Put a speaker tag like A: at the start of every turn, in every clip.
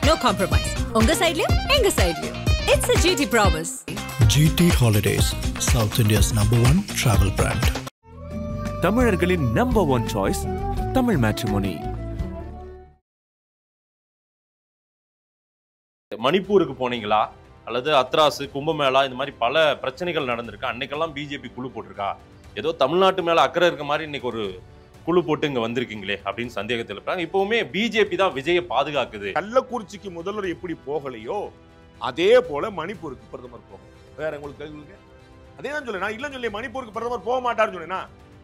A: no compromise. உங்க சைடுலயும் எங்க சைடுலயும். It's a GT promise.
B: GT Holidays, South India's #1 travel brand.
C: தமிழர்களின் number one choice Tamil matrimony.
D: மணிப்பூருக்கு போனீங்களா அல்லது அத்ராஸ் கும்பமேளா இந்த மாதிரி பல பிரச்சனைகள் நடந்திருக்கு. அன்னைக்கெல்லாம் பிஜேபி குழு போட்டிருக்கா, ஏதோ தமிழ்நாட்டு மேல அக்கறை இருக்க மாதிரி இன்னைக்கு ஒரு குழு போட்டு இங்க வந்திருக்கீங்களே அப்படின்னு சந்தேகத்தில் இருப்பாங்க. இப்பவுமே பிஜேபி தான் விஜயை பாதுகாக்குது.
E: கள்ளக்குறிச்சிக்கு முதல்வர் எப்படி போகலையோ அதே போல மணிப்பூருக்கு பிரதமர் போகணும். வேற உங்களுக்கு கேள்வி? அதே தான் சொல்ல, நான் இல்லன்னு சொல்லி மணிப்பூருக்கு பிரதமர் போக மாட்டாருன்னு சொன்னா,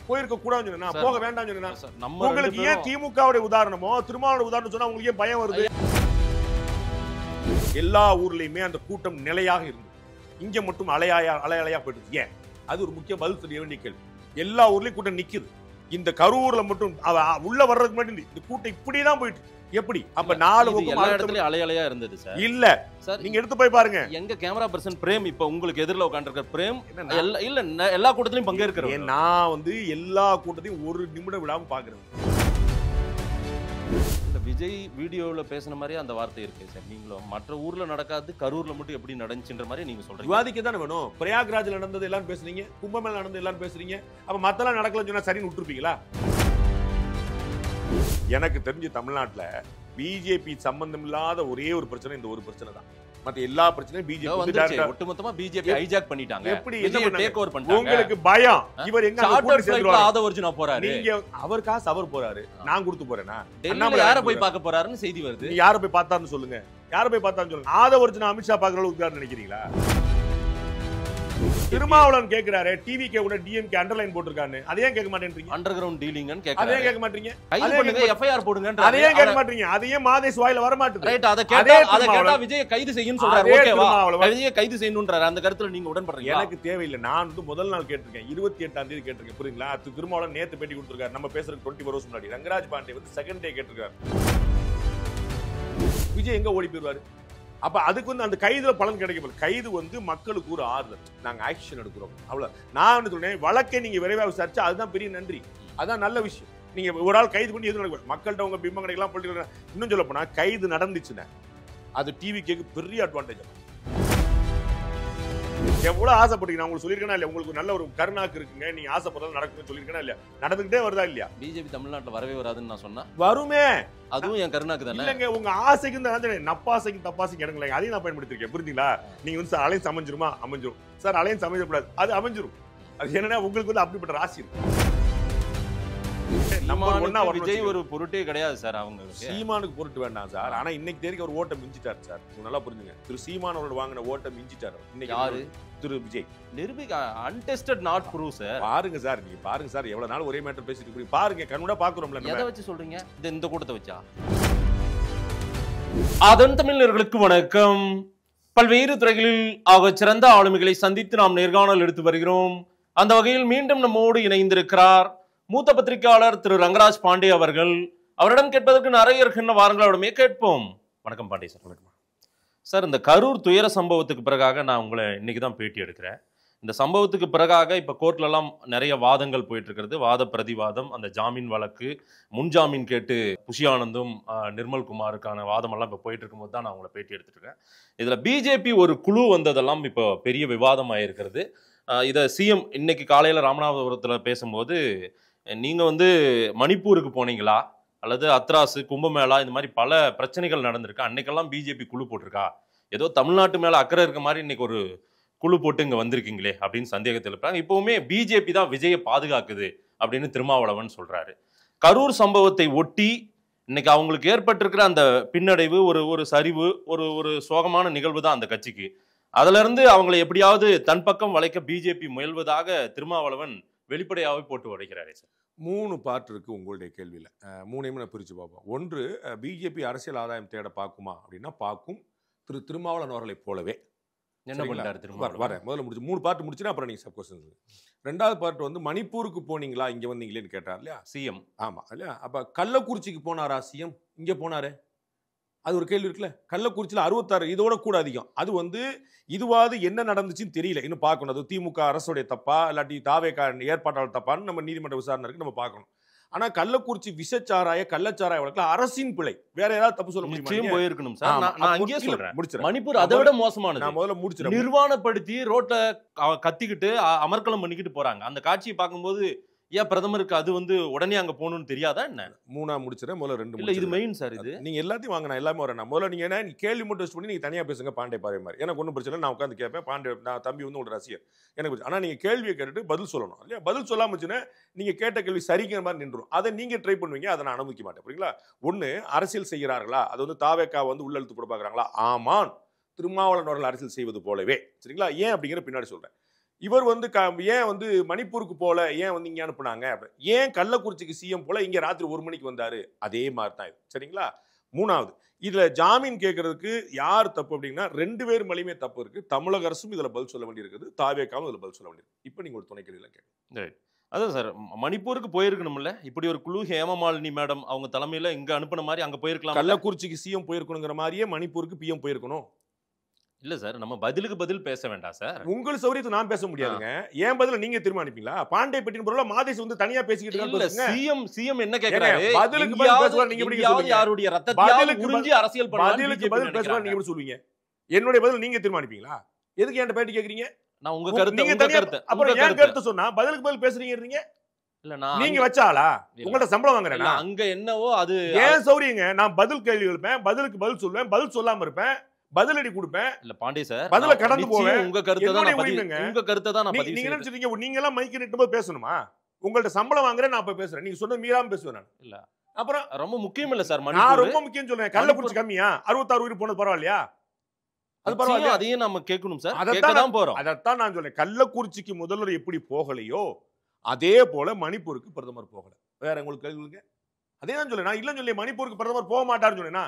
E: போயிருக்க கூடாதுன்னு சொன்னா, போக வேண்டாம்னு சொன்னா, உங்களுக்கு ஏன் திமுகவுடைய உதாரணமோ திருமாவளவன் உதாரணம் சொன்னா உங்களுக்கு ஏன் பயம் வருது? எல்லா ஊர்லயுமே அந்த கூட்டம் நிலையாக இருந்தது, இங்க மட்டும் அலையா போயிடுது. ஏன்? அது ஒரு முக்கிய பதில் சொல்ல வேண்டிய கேள்வி. எல்லா ஊர்லயும் கூட்டம் நிக்குது, இந்த கரூர்ல மட்டும் உள்ள வர்றதுக்கு மட்டும் இந்த கூட்டம் இப்படிதான் போயிட்டு. எப்படி? அப்ப 4
D: எல்லா இடத்துலயும் அலையா இருந்தது சார்.
E: இல்ல சார், நீங்க எடுத்து போய் பாருங்க.
D: எங்க கேமரா பர்சன் பிரேம் இப்ப உங்களுக்கு எதிரில உட்கார்ந்திருக்கிற பிரேம் இல்ல எல்லா கூட்டத்திலயும் பங்கேற்கிறேன்.
E: நான் எல்லா கூட்டத்தையும் ஒரு நிமிடம் விடாம பாக்குறேன்.
D: விஜய் வீடியோல பேசின மாதிரி அந்த வார்த்தை இருக்கு சார். நீங்களும் மற்ற ஊர்ல நடக்காது, கரூர்ல மட்டும் எப்படி நடந்துச்சுன்ற மாதிரி நீங்க சொல்றீங்க.
E: விவாதிக்க தானே வேணும். பிரயாக்ராஜ்ல நடந்தது எல்லாரும் பேசுறீங்க, கும்பமேளா நடந்தது எல்லாரும் பேசுறீங்க. அப்ப மத்தெல்லாம் நடக்கலன்னு சொன்னா சரின்னு விட்டுருப்பீங்களா? எனக்கு தெரிஞ்சு தமிழ்நாட்டுல பிஜேபி சம்பந்தம் இல்லாத ஒரே ஒரு பிரச்சனை இந்த ஒரு பிரச்சனை தான். மத்த எல்லா பிரச்சனையும் பிஜேபி
D: ஒட்டுமொத்தமா பிஜேபி ஹைஜாக் பண்ணிட்டாங்க.
E: எப்படி
D: டேக் ஓவர் பண்ணிட்டாங்க?
E: உங்களுக்கு பயம். இவர் எங்க
D: சார்ட்டர் ஃளைட்ல ஆதவர்ஜுனா போறாரு.
E: நீங்க அவர் காசு அவர் போறாரு, நான் கொடுத்து போறேனா?
D: டெல்லில யாரை போய் பார்க்க போறாருன்னு செய்தி வருது.
E: நீ யாரை போய் பார்த்தாருன்னு சொல்லுங்க. யாரை போய் பார்த்தாருன்னு சொல்லுங்க. ஆதவர்ஜுனா அமித்ஷா பார்க்கற அளவுக்கு நினைக்கிறீங்களா? திருமாவளவன் கேக்குறாரு, டிவிகே கூட டிஎம்கே அண்டர்லைன் போட்டுருக்கான்னு, அதையே கேட்க மாட்டேன்றீங்க.
D: அண்டர் கிரவுண்ட் டீலிங்னு கேக்குறாரு,
E: அதையே கேட்க மாட்டீங்க.
D: கைது பண்ணுங்க, எஃப்ஐஆர் போடுங்கன்ற,
E: அதையே கேட்க மாட்டீங்க. அதையே மாதேஷ் வாயில வர மாட்டேங்குது.
D: ரைட், அத கேட்டா விஜய் கைது செய்யுன்னு சொல்றாரு. ஓகேவா? விஜய் கைது செய்யணும்ன்றாரு. அந்த கருத்துல நீங்க உடன்படுறீங்க?
E: எனக்கு தேவையில்லை. நான் முதல் நாள் கேட்டிருக்கேன், 28ஆம் தேதி கேட்டிருக்கேன். புரியுங்களா? திருமாவளவன் நேத்து பேட்டி கொடுத்திருக்காரு. நம்ம பேசுறதுக்கு 24 hours முன்னாடி ரங்கராஜ் பாண்டே செகண்ட் டே கேட்டிருக்காரு. விஜய் எங்க ஓடி போயிருவாரு? அப்ப அதுக்கு அந்த கைதுல பலன் கிடைக்கும். கைது மக்களுக்கு ஒரு ஆறுதல், நாங்க ஆக்ஷன் எடுக்கிறோம், அவ்வளவு. நான் சொல்றேன், வழக்கை நீங்க விரைவாக விசாரிச்சா அதுதான் பெரிய நன்றி, அதான் நல்ல விஷயம். நீங்க ஒரு ஆள் கைது பண்ணி எதுவும் நடக்கும் மக்கள்கிட்ட உங்க பிம்பம் கிடைக்கலாம் போட்டு. இன்னும் சொல்ல போனா கைது நடந்துச்சுன்னா அது டிவிக்கு பெரிய அட்வான்டேஜ். எவ்வளவு ஆசைப்பட்டீங்க, நான் உங்களுக்கு சொல்லியிருக்கேனா இல்லையா? உங்களுக்கு நல்ல ஒரு கருணாக்கு இருக்குங்க, நீங்க ஆசைப்படுறது நடக்குன்னு சொல்லியிருக்கேனா இல்லையா? நடந்துகிட்டே வருதா இல்லையா?
D: பிஜேபி தமிழ்நாட்டுல வரவே வராதுன்னு நான் சொன்னா
E: வருமே.
D: அதுவும் என் கருணாக்கு தானே. இல்லங்க,
E: உங்க ஆசைக்கும் தான் நப்பாசைக்கும் தப்பாசைக்கும் இடங்களே அதையும் நான் பயன்படுத்திருக்கேன். புரிஞ்சுங்களா? நீங்க சார் அலைன்ஸ் அமைஞ்சிருமா? அமைஞ்சிரும் சார். அலைன்ஸ் அமைஞ்சிடக்கூடாது, அது அமைஞ்சிரும். அது என்னன்னா உங்களுக்கு அப்படிப்பட்ட ராசி இருக்கு.
D: விஜய் ஒரு பொருட்டே கிடையாது சார். அவங்க
E: சீமானுக்கு பொருட்டு வேண்டாம் சார். ஆனா இன்னைக்கு தேதிக்கு ஒரு ஓட்டை மிஞ்சிட்டார் சார். நல்லா புரிஞ்சுங்க. திரு சீமான் அவரோட வாங்கின ஓட்டை மிஞ்சிட்டார். இன்னைக்கு யாரு? திரு விஜய்.
D: நிரூபிக்க அன்டெஸ்டட் நாட் ப்ரூவ் சார்.
E: பாருங்க சார், நீங்க பாருங்க சார், எவ்வளவு நாள் ஒரே மேட்டர் பேசிட்டு இருக்கீங்க பாருங்க. கண்ணுடா பாக்குறோம்ல.
D: எதை வச்சு சொல்றீங்க? இந்த கூட்டத்தை வச்சா? அதன் தமிழர்களுக்கு வணக்கம். பல்வேறு துறைகளில் ஆக சிறந்த ஆளுமைகளை சந்தித்து நாம் நேர்காணல் எடுத்து வருகிறோம். அந்த வகையில் மீண்டும் நம்மோடு இணைந்திருக்கிறார் மூத்த பத்திரிகையாளர் திரு ரங்கராஜ் பாண்டே அவர்கள். அவரிடம் கேட்பதற்கு நிறைய இருக்கின்ற வாரங்கள் அவரிடமே கேட்போம். வணக்கம் பாண்டே சார். வணக்கம் சார். இந்த கரூர் துயர சம்பவத்துக்கு பிறகாக நான் உங்களை இன்னைக்கு தான் பேட்டி எடுக்கிறேன். இந்த சம்பவத்துக்கு பிறகாக இப்போ கோர்ட்லலாம் நிறைய வாதங்கள் போயிட்டு இருக்கிறது, வாத பிரதிவாதம். அந்த ஜாமீன் வழக்கு, முன்ஜாமீன் கேட்டு புஷி ஆனந்தும் நிர்மல்குமாருக்கான வாதமெல்லாம் இப்போ போயிட்டு இருக்கும்போது தான் நான் உங்களை பேட்டி எடுத்துட்டு இருக்கேன். இதில் பிஜேபி ஒரு குழு வந்ததெல்லாம் இப்போ பெரிய விவாதம் ஆகிருக்கிறது. இதை சிஎம் இன்னைக்கு காலையில் ராமநாதபுரத்தில் பேசும்போது, நீங்கள் மணிப்பூருக்கு போனீங்களா அல்லது அத்ராஸ் கும்பமேளா இந்த மாதிரி பல பிரச்சனைகள் நடந்திருக்கு, அன்னைக்கெல்லாம் பிஜேபி குழு போட்டிருக்கா, ஏதோ தமிழ்நாட்டு மேலே அக்கறை இருக்க மாதிரி இன்னைக்கு ஒரு குழு போட்டு இங்கே வந்திருக்கீங்களே அப்படின்னு சந்தேகத்தில் இருப்பாங்க. இப்போவுமே பிஜேபி தான் விஜயை பாதுகாக்குது அப்படின்னு திருமாவளவன் சொல்கிறாரு. கரூர் சம்பவத்தை ஒட்டி இன்னைக்கு அவங்களுக்கு ஏற்பட்டிருக்கிற அந்த பின்னடைவு, ஒரு சரிவு, ஒரு சோகமான நிகழ்வு தான் அந்த கட்சிக்கு. அதிலிருந்து அவங்களை எப்படியாவது தன் பக்கம் வளைக்க பிஜேபி முயல்வதாக திருமாவளவன் வெளிப்படையாகவே போட்டு உடைக்கிறாரே சார்.
E: 3 பார்ட் இருக்கு உங்களுடைய கேள்வியில். 3ஐயும் நான் பிரித்து பார்ப்போம். ஒன்று, பிஜேபி அரசியல் ஆதாயம் தேட பார்க்குமா அப்படின்னா பார்க்கும். திருமாவளவன் அவர்களை போலவே
D: என்ன பண்ணாரு திருமாவளவன்?
E: வரேன், முதல்ல முடிச்சு 3 பார்ட் முடிச்சுன்னா அப்புறம் நீங்கள் சப் கொஸ்டின். 2வது பார்ட் மணிப்பூருக்கு போனீங்களா, இங்கே வந்தீங்களேன்னு கேட்டார் இல்லையா சிஎம்? ஆமாம் இல்லையா? அப்போ கள்ளக்குறிச்சிக்கு போனாரா சிஎம்? இங்கே போனாரு, அது ஒரு கேள்வி இருக்குல்ல. கள்ளக்குறிச்சியில் 66, இதோட கூட அதிகம். அது இதுவாது என்ன நடந்துச்சுன்னு தெரியல, இன்னும் பார்க்கணும். அது திமுக அரசுடைய தப்பா இல்லாட்டி தாவேகா ஏற்பாட்டாளர் தப்பான்னு நம்ம நீதிமன்ற விசாரணை இருக்கு, நம்ம பார்க்கணும். ஆனா கள்ளக்குறிச்சி விஷச்சாராய கள்ளச்சாராய வழக்குல அரசின் பிழை. வேற ஏதாவது தப்பு சொல்ல
D: நிச்சயம்
E: முடியுமா?
D: போயிருக்கணும் சார். நான் அங்கேயே சொல்றேன்.
E: முடிச்சிடறேன்.
D: மணிப்பூர் அதை விட மோசமானது.
E: நான் முதல்ல முடிச்சிடறேன்.
D: நிர்வாணப்படுத்தி ரோட்ல கத்திக்கிட்டு அமர்க்களம் பண்ணிக்கிட்டு போறாங்க. அந்த காட்சியை பார்க்கும்போது ஏன் பிரதமருக்கு அது வந்து உடனே அங்க போகணும்னு தெரியாதா என்ன?
E: 3 முடிச்சிடறேன். முதல்ல 2
D: இல்ல இது மெயின் சார். இது
E: நீங்க எல்லாத்தையும் வாங்க, நான் எல்லாமே வரேன். முதல்ல நீங்க என்ன கேள்வி மட்டும் வச்சு பண்ணி நீங்க தனியா பேசுங்க பாண்டே பாரு மாதிரி. எனக்கு ஒன்றும் பிரச்சனை இல்லை. நான் உட்காந்து கேட்பேன். பாண்டே நான் தம்பி வந்து ஒரு ரசிகர் எனக்கு. ஆனா நீங்க கேள்வியை கேட்டுட்டு பதில் சொல்லணும் இல்லையா? பதில் சொல்லாம வச்சுன்னா நீங்க கேட்ட கேள்வி சரிங்கிற மாதிரி நின்றுடும். அதை நீங்க ட்ரை பண்ணுவீங்க. அதை நான் அனுமதிக்க மாட்டேன். புரியுங்களா? ஒண்ணு அரசியல் செய்கிறார்களா, அது வந்து தாவேக்கா வந்து உள்ளெழுத்து போட பாக்குறாங்களா? ஆமான், திருமாவளவன் அவர்கள் அரசியல் செய்வது போலவே. சரிங்களா? ஏன் அப்படிங்கிற பின்னாடி சொல்றேன். இவர் வந்து ஏன் வந்து மணிப்பூருக்கு போல, ஏன் வந்து இங்க அனுப்புனாங்க, ஏன் கள்ளக்குறிச்சிக்கு சிஎம் போல இங்க ராத்திரி 1 மணிக்கு வந்தாரு, அதே மாதிரி தான் இது. சரிங்களா? 3வது, இதுல ஜாமீன் கேட்கறதுக்கு யார் தப்பு அப்படின்னா 2 பேர் மேலயுமே தப்பு இருக்கு. தமிழக அரசும் இதுல பதில் சொல்ல வேண்டியிருக்குது, தாவேக்காவும் இதுல பதில் சொல்ல வேண்டியிருக்கு. இப்ப நீங்க ஒரு துணை கேள்வியில கேட்க.
D: அதான் சார், மணிப்பூருக்கு போயிருக்கணும்ல. இப்படி ஒரு குழு ஹேமமாலினி மேடம் அவங்க தலைமையில இங்க அனுப்புன மாதிரி அங்க போயிருக்கலாம்.
E: கள்ளக்குறிச்சிக்கு சிஎம் போயிருக்கணுங்கிற மாதிரியே மணிப்பூருக்கு பிஎம் போயிருக்கணும்.
D: இல்ல சார், நம்ம பதிலுக்கு பதில் பேச வேண்டாம் சார்.
E: உங்கள் சௌரியத்தை நான் பேச முடியாதுங்க. ஏன் பதில நீங்க தீர்மானிப்பீங்களா? பாண்டே பெட்டின் பொருள மாதேஷ் வந்து தனியா பேசிக்கிட்டு இருக்காங்க.
D: சிஎம் என்ன கேக்குறாரு?
E: பதிலுக்கு பதில் பேசுவார். நீங்க எப்படி சொல்லுவீங்க?
D: யாருடைய ரத்தத்தை உறிஞ்சி அரசியல் பண்ணலாம்.
E: பதிலுக்கு பதில் பேசுவார். நீங்க எப்படி சொல்லுவீங்க? என்னுடைய பதில் நீங்க தீர்மானிப்பீங்களா? எதுக்கு என்கிட்ட பேட்டி கேக்குறீங்க?
D: நான் உங்க கருத்து,
E: நீங்க தனியா அப்புறம் ஏன் கருத்து சொன்னா பதிலுக்கு பதில் பேசுறீங்க? இல்ல நான் நீங்க வச்சாளா? உங்கள்ட்ட சம்பளம் வாங்குறேன்.
D: அங்க என்னவோ அது
E: ஏன் சௌரியங்க. நான் பதில் கேள்வி எழுப்பேன், பதிலுக்கு பதில் சொல்லுவேன், பதில் சொல்லாம இருப்பேன், பதிலடி கொடுப்பேன்.
D: இல்ல பாண்டே சார்,
E: பதில கடந்து போவேன்.
D: உங்க கருத்தை தான் நான் பதிவு.
E: நீங்க நினைச்சிட்டீங்க நீங்க எல்லாம் மைக் நிட்டும்போது பேசணுமா? உங்கள்ட்ட சம்பளம் வாங்குறேன், நான் இப்ப பேசுறேன். நீங்க சொன்ன மீறாம பேசுவேன் நான். இல்ல அப்புறம்
D: ரொம்ப முக்கியம் இல்ல சார்.
E: நான் ரொம்ப முக்கியம் சொல்றேன். கள்ளக்குறிச்சி கம்மியா 66 உயிர் போனது பரவாயில்லையா?
D: அது பரவாயில்லையா? அதையும் நம்ம கேட்கணும் சார். கேட்கதான் போறோம்.
E: அதைத்தான் நான் சொல்றேன். கள்ளக்குறிச்சிக்கு முதல்வர் எப்படி போகலையோ அதே போல மணிப்பூருக்கு பிரதமர் போகல. வேற உங்களுக்கு கேள்விங்க? அதே தான் சொல்றேன். நான் இல்லன்னு சொல்லி மணிப்பூருக்கு பிரதமர் போக மாட்டாருன்னு சொன்னேன்னா,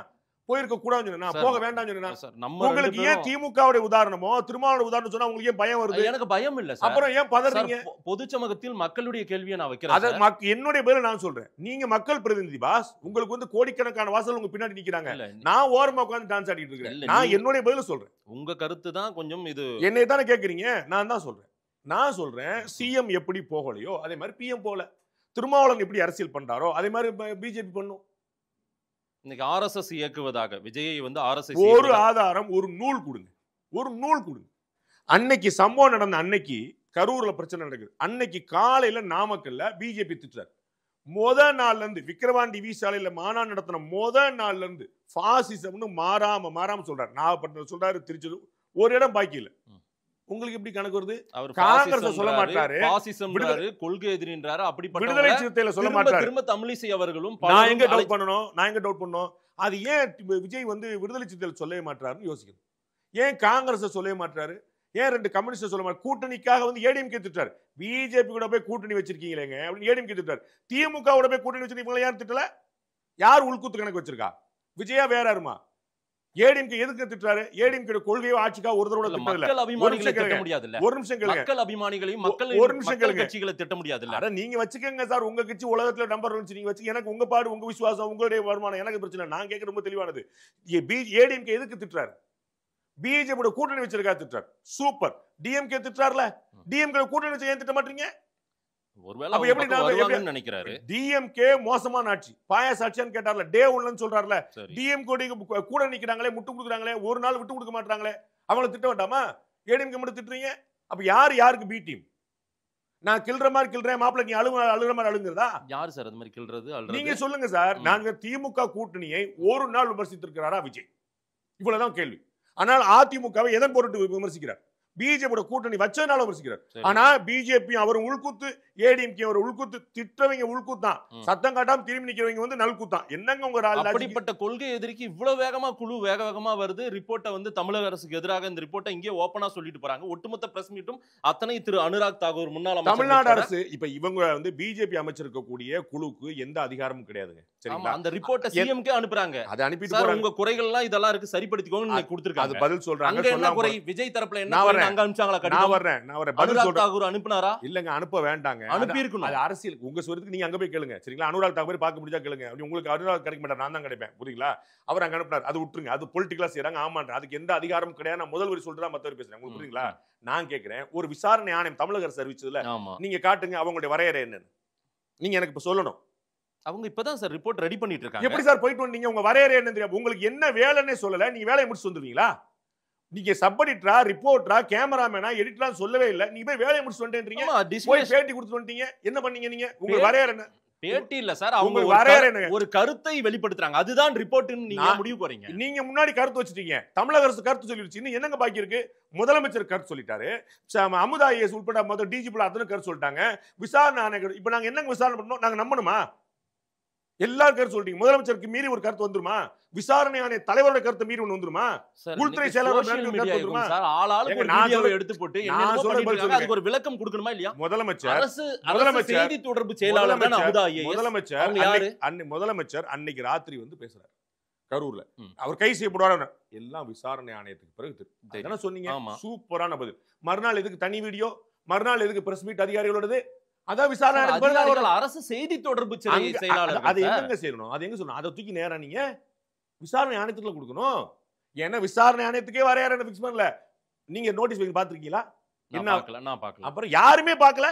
E: போயிருக்க கூடாதுன்னு சொன்னா, போக வேண்டாம்னு சொன்னா, உங்களுக்கு ஏன் திமுகவுடைய உதாரணமோ திருமாவளவன் உதாரணம் சொன்னா உங்களுக்கு ஏன் பயம் வருது?
D: எனக்கு பயம் இல்ல சார்.
E: அப்புறம் ஏன் பதறீங்க?
D: பொது சமூகத்தில் மக்களுடைய கேள்வியை நான் வைக்கிறேன்.
E: அத என்னுடைய பேர்ல நான் சொல்றேன். நீங்க மக்கள் பிரதிநிதி பாஸ். உங்களுக்கு வந்து கோடிக்கணக்கான வாசல் உங்க பின்னாடி நிக்கிறாங்க. நான் ஓரமா உட்கார்ந்து டான்ஸ் ஆடிட்டு இருக்கேன். நான் என்னுடைய பதில சொல்றேன்.
D: உங்க கருத்து தான் கொஞ்சம் இது.
E: என்னை தானே கேக்குறீங்க. நான் தான் சொல்றேன். நான் சொல்றேன் சிஎம் எப்படி போகலையோ அதே மாதிரி பிஎம் போல. திருமாவளவன் எப்படி அரசியல் பண்றாரோ அதே மாதிரி பிஜேபி பண்ணும்.
D: இன்னைக்கு ஆர்எஸ்எஸ் இயக்குவதாக விஜயை வந்து ஆர்எஸ்எஸ்
E: ஒரு ஆதாரம், ஒரு நூல் கொடுங்க, ஒரு நூல் கொடுங்க. அன்னைக்கு சம்பவம் நடந்த அன்னைக்கு கரூர்ல பிரச்சனை நடக்குது. அன்னைக்கு காலையில நாமக்கல்ல பிஜேபி திட்டுறாரு. நாள்ல இருந்து விக்கிரவாண்டி வீசாலையில மாநாடு நடத்தின நாள்ல இருந்து பாசிசம்னு மாறாம சொல்றாரு. நாகப்பட்டினம் சொல்றாரு, திருச்சி ஒரு இடம் பாக்கி இல்ல. உங்களுக்கு எப்படி கணக்கு வருது? காங்கிரஸ் சொல்ல மாட்டாரு,
D: கொள்கை எதிரின்றாரு. அப்படிப்பட்ட
E: விடுதலை சிறுத்தையில சொல்ல மாட்டாரு.
D: திரும்ப தமிழிசை அவர்களும்
E: நான் எங்க டவுட் பண்ணணும்? அது ஏன் விஜய் வந்து விடுதலை சிறுத்தையில சொல்லவே மாட்டாருன்னு யோசிக்கணும். ஏன் காங்கிரஸ் சொல்லவே மாட்டாரு? ஏன் 2 கம்யூனிஸ்ட் சொல்ல மாட்டாரு? கூட்டணிக்காக வந்து ஏடிஎம்கே திட்டாரு. பிஜேபி கூட போய் கூட்டணி வச்சிருக்கீங்களேங்க அப்படின்னு ஏடிஎம்கே திட்டாரு. திமுக கூட போய் கூட்டணி வச்சிருக்கீங்களா? யாரும் திட்டல. யார் உள்குத்து கணக்கு வச்சிருக்கா? விஜயா வேற யாருமா? ஏடிஎம்கே எதுக்கு திட்டுறாரு? ஏடிஎம்கே கொள்கையோ ஆட்சிக்கா ஒரு தடவை திட்டல.
D: மக்கள் அபிமானிகளை திட்ட முடியாது இல்ல.
E: ஒரு நிமிஷம் கேளுங்க.
D: மக்கள் அபிமானிகளையும்
E: ஒரு நிமிஷம் கேளுங்க.
D: கட்சிகளை திட்ட முடியாது இல்ல.
E: அட நீங்க வச்சுக்கங்க சார். உங்க கட்சி உலகத்துல நம்பர் 1 நீங்க வச்சு எனக்கு உங்க பாடு, உங்க விசுவாசம், உங்களுடைய வருமானம் எனக்கு பிரச்சனை. நான் கேட்க ரொம்ப தெளிவானது. ஏடிஎம்கே எதுக்கு திட்டுறாரு? பிஜேபி கூட்டணி வச்சிருக்கா திட்டுறாரு. சூப்பர். டிஎம்கே திட்டுறாருல. டிஎம்கே கூட்டணி வச்சு ஏன் திட்ட மாட்டீங்க?
D: ஒருவேளை எப்படி நினைக்கிறாரு?
E: டிஎம்கே மோசமான ஆட்சி, பாயாஸ் ஆட்சியான்னு கேட்டார்ல, டே 1ன்னு சொல்றாருல. டிஎம்கே கூட நிக்கிறாங்களே, முட்டு கொடுக்குறாங்களே, ஒரு நாள் விட்டு கொடுக்க மாட்டாங்களே, அவங்கள திட்ட வேண்டாமா? ஏடிஎம்கே மட்டும் திட்டுறீங்க. அப்ப யாருக்கு பி டீம்? நான் கில்ற மாதிரி கில்றேன், மாப்பிள்ளை நீ அழுகுற மாதிரி அழுங்குறதா?
D: யாரு சார் அது மாதிரி கில்றது?
E: நீங்க சொல்லுங்க சார். நாங்க திமுக கூட்டணியை ஒரு நாள் விமர்சித்திருக்கிறாரா விஜய்? இவ்வளவுதான் கேள்வி. ஆனால் அதிமுகவை எதன் பொருட்டு விமர்சிக்கிறார்? பிஜேபி கூட்டணி வச்சதுனால விமர்சிக்கிறார். ஆனா பிஜேபி அவர் உள்குத்து, ஏடிஎம்கே அவர் உள்குத்து, திட்டவங்க உள்குத்தான், சத்தம் காட்டாம திரும்பி நிக்கிறவங்க வந்து நல்குத்தான். என்னங்க உங்க
D: அப்படிப்பட்ட கொள்கை எதிரிக்கு இவ்வளவு வேகமா குழு வேகமா வருது. ரிப்போர்ட்டை வந்து தமிழக அரசுக்கு எதிராக இந்த ரிப்போர்ட்டை இங்கே ஓபனா சொல்லிட்டு போறாங்க. ஒட்டுமொத்த பிரஸ் மீட்டும் அத்தனை திரு அனுராக் தாகூர் முன்னாள்
E: தமிழ்நாடு அரசு இப்ப இவங்க வந்து பிஜேபி அமைச்சிருக்கக்கூடிய குழுக்கு எந்த அதிகாரமும் கிடையாதுங்க. சரிங்களா?
D: அந்த ரிப்போர்ட்டை சிஎம்கே அனுப்புறாங்க.
E: அதை அனுப்பிட்டு போறாங்க.
D: உங்க குறைகள் எல்லாம் இதெல்லாம் இருக்கு, சரிப்படுத்திக்கோங்க கொடுத்திருக்காங்க. அது
E: பதில் சொல்றாங்க.
D: என்ன குறை? விஜய் தரப்புல என்ன அங்க அனுப்பிச்சாங்களா?
E: நான் வரேன். பதில் சொல்றேன்.
D: தாகூர் அனுப்புனாரா?
E: இல்லங்க, அனுப்ப வேண்டாங்க.
D: அனுப்பி இருக்கணும்.
E: அது அரசியல். உங்க சொல்றதுக்கு நீங்க அங்க போய் கேளுங்க. சரிங்களா? அனுராக் தாகூர் பார்க்க முடிஞ்சா கேளுங்க. அப்படி உங்களுக்கு அனுராக் கிடைக்க மாட்டார், நான் தான் கிடைப்பேன். புரியுங்களா? அவர் அங்க அனுப்புனார். அது விட்டுருங்க. அது பொலிட்டிக்கலா செய்றாங்க. ஆமான்ற அதுக்கு எந்த அதிகாரமும் கிடையாது. நான் முதல் வரி சொல்றதா மத்தவர் பேசுறேன். உங்களுக்கு புரியுங்களா? நான் கேக்குறேன், ஒரு விசாரணை ஆணையம் தமிழக அரசு அறிவிச்சதுல நீங்க காட்டுங்க அவங்களுடைய வரையறை என்னன்னு. நீங்க எனக்கு இப்ப சொல்லணும்.
D: அவங்க இப்பதான் சார் ரிப்போர்ட் ரெடி பண்ணிட்டு இருக்காங்க.
E: எப்படி சார் போயிட்டு வந்தீங்க? உங்க வரையறை என்ன தெரியும்? உங்களுக்கு என்ன வேலைன்னே சொல்லல, நீங்க வேலையை முடிச்சு வந்துருவீங்களா? நீங்க சப் எடிட்டரா, ரிப்போர்ட்டரா, கேமராமேனா, எடிட்டரா சொல்லவே இல்ல. நீங்க போய் வேலையை முடிச்சு வந்துட்டீங்க, போய் பேட்டி கொடுத்து வந்துட்டீங்க. என்ன பண்ணீங்க நீங்க? உங்க வரையறை என்ன?
D: பேட்டி இல்ல சார், அவங்க ஒரு கருத்தை வெளிப்படுத்துறாங்க. அதுதான் ரிப்போர்ட்னு நீங்க முடிவு போறீங்க.
E: நீங்க முன்னாடி கருத்து வச்சிட்டீங்க. தமிழக அரசு கருத்து சொல்லிருச்சு. இன்னும் என்னங்க பாக்கி இருக்கு? முதலமைச்சர் கருத்து சொல்லிட்டாரு. அமுதா ஐஏஎஸ் உட்பட மொத்த டிஜிபி அதன கருத்து சொல்லிட்டாங்க. விசாரணை ஆணையம் இப்ப நாங்க என்னங்க விசாரணை பண்ணோம்? நாங்க நம்பணுமா? எல்லாரும் கருத்து சொல்லிட்டீங்க. முதலமைச்சருக்கு மீறி ஒரு கருத்து வந்துருமா? விசாரணை ஆணைய தலைவரோட கருத்து மீறி ஒன்று வந்துருமா? உள்துறை செயலாளர் கருத்து வந்துருமா?
D: சார் ஆளாளுக்கு ஒரு வீடியோவை எடுத்து போட்டு என்னென்னமோ பண்ணிட்டு இருக்காங்க. அதுக்கு ஒரு விளக்கம் கொடுக்கணுமா இல்லையா?
E: முதலமைச்சர்
D: செய்தி தொடர்பு செயலாளர் தான் அமுதா ஐஏஎஸ்.
E: முதலமைச்சர் அன்னைக்கு ராத்திரி வந்து பேசுறாரு கரூர்ல. அவர் கை செய்யப்படுவார். எல்லாம் விசாரணை ஆணையத்துக்கு பிறகு என்ன சொன்னீங்க? சூப்பரான பதில். மறுநாள் எதுக்கு தனி வீடியோ? மறுநாள் எதுக்கு பிரஸ் மீட் அதிகாரிகளோடது? அதான் விசாரணை
D: அரசு செய்தி தொடர்பு செயலாளர்.
E: அது எங்க செய்யணும்? அது எங்க சொல்லணும்? அதை தூக்கி நேரா நீங்க விசாரணை ஆணையத்துக்குள்ள கொடுக்கணும். ஏன்னா விசாரணை ஆணையத்துக்கே வரையறை ஃபிக்ஸ் பண்ணல. நீங்க நோட்டீஸ் வைக்க பாத்துருக்கீங்களா? என்ன
D: நான் பார்க்கல.
E: அப்புறம் யாருமே பார்க்கல.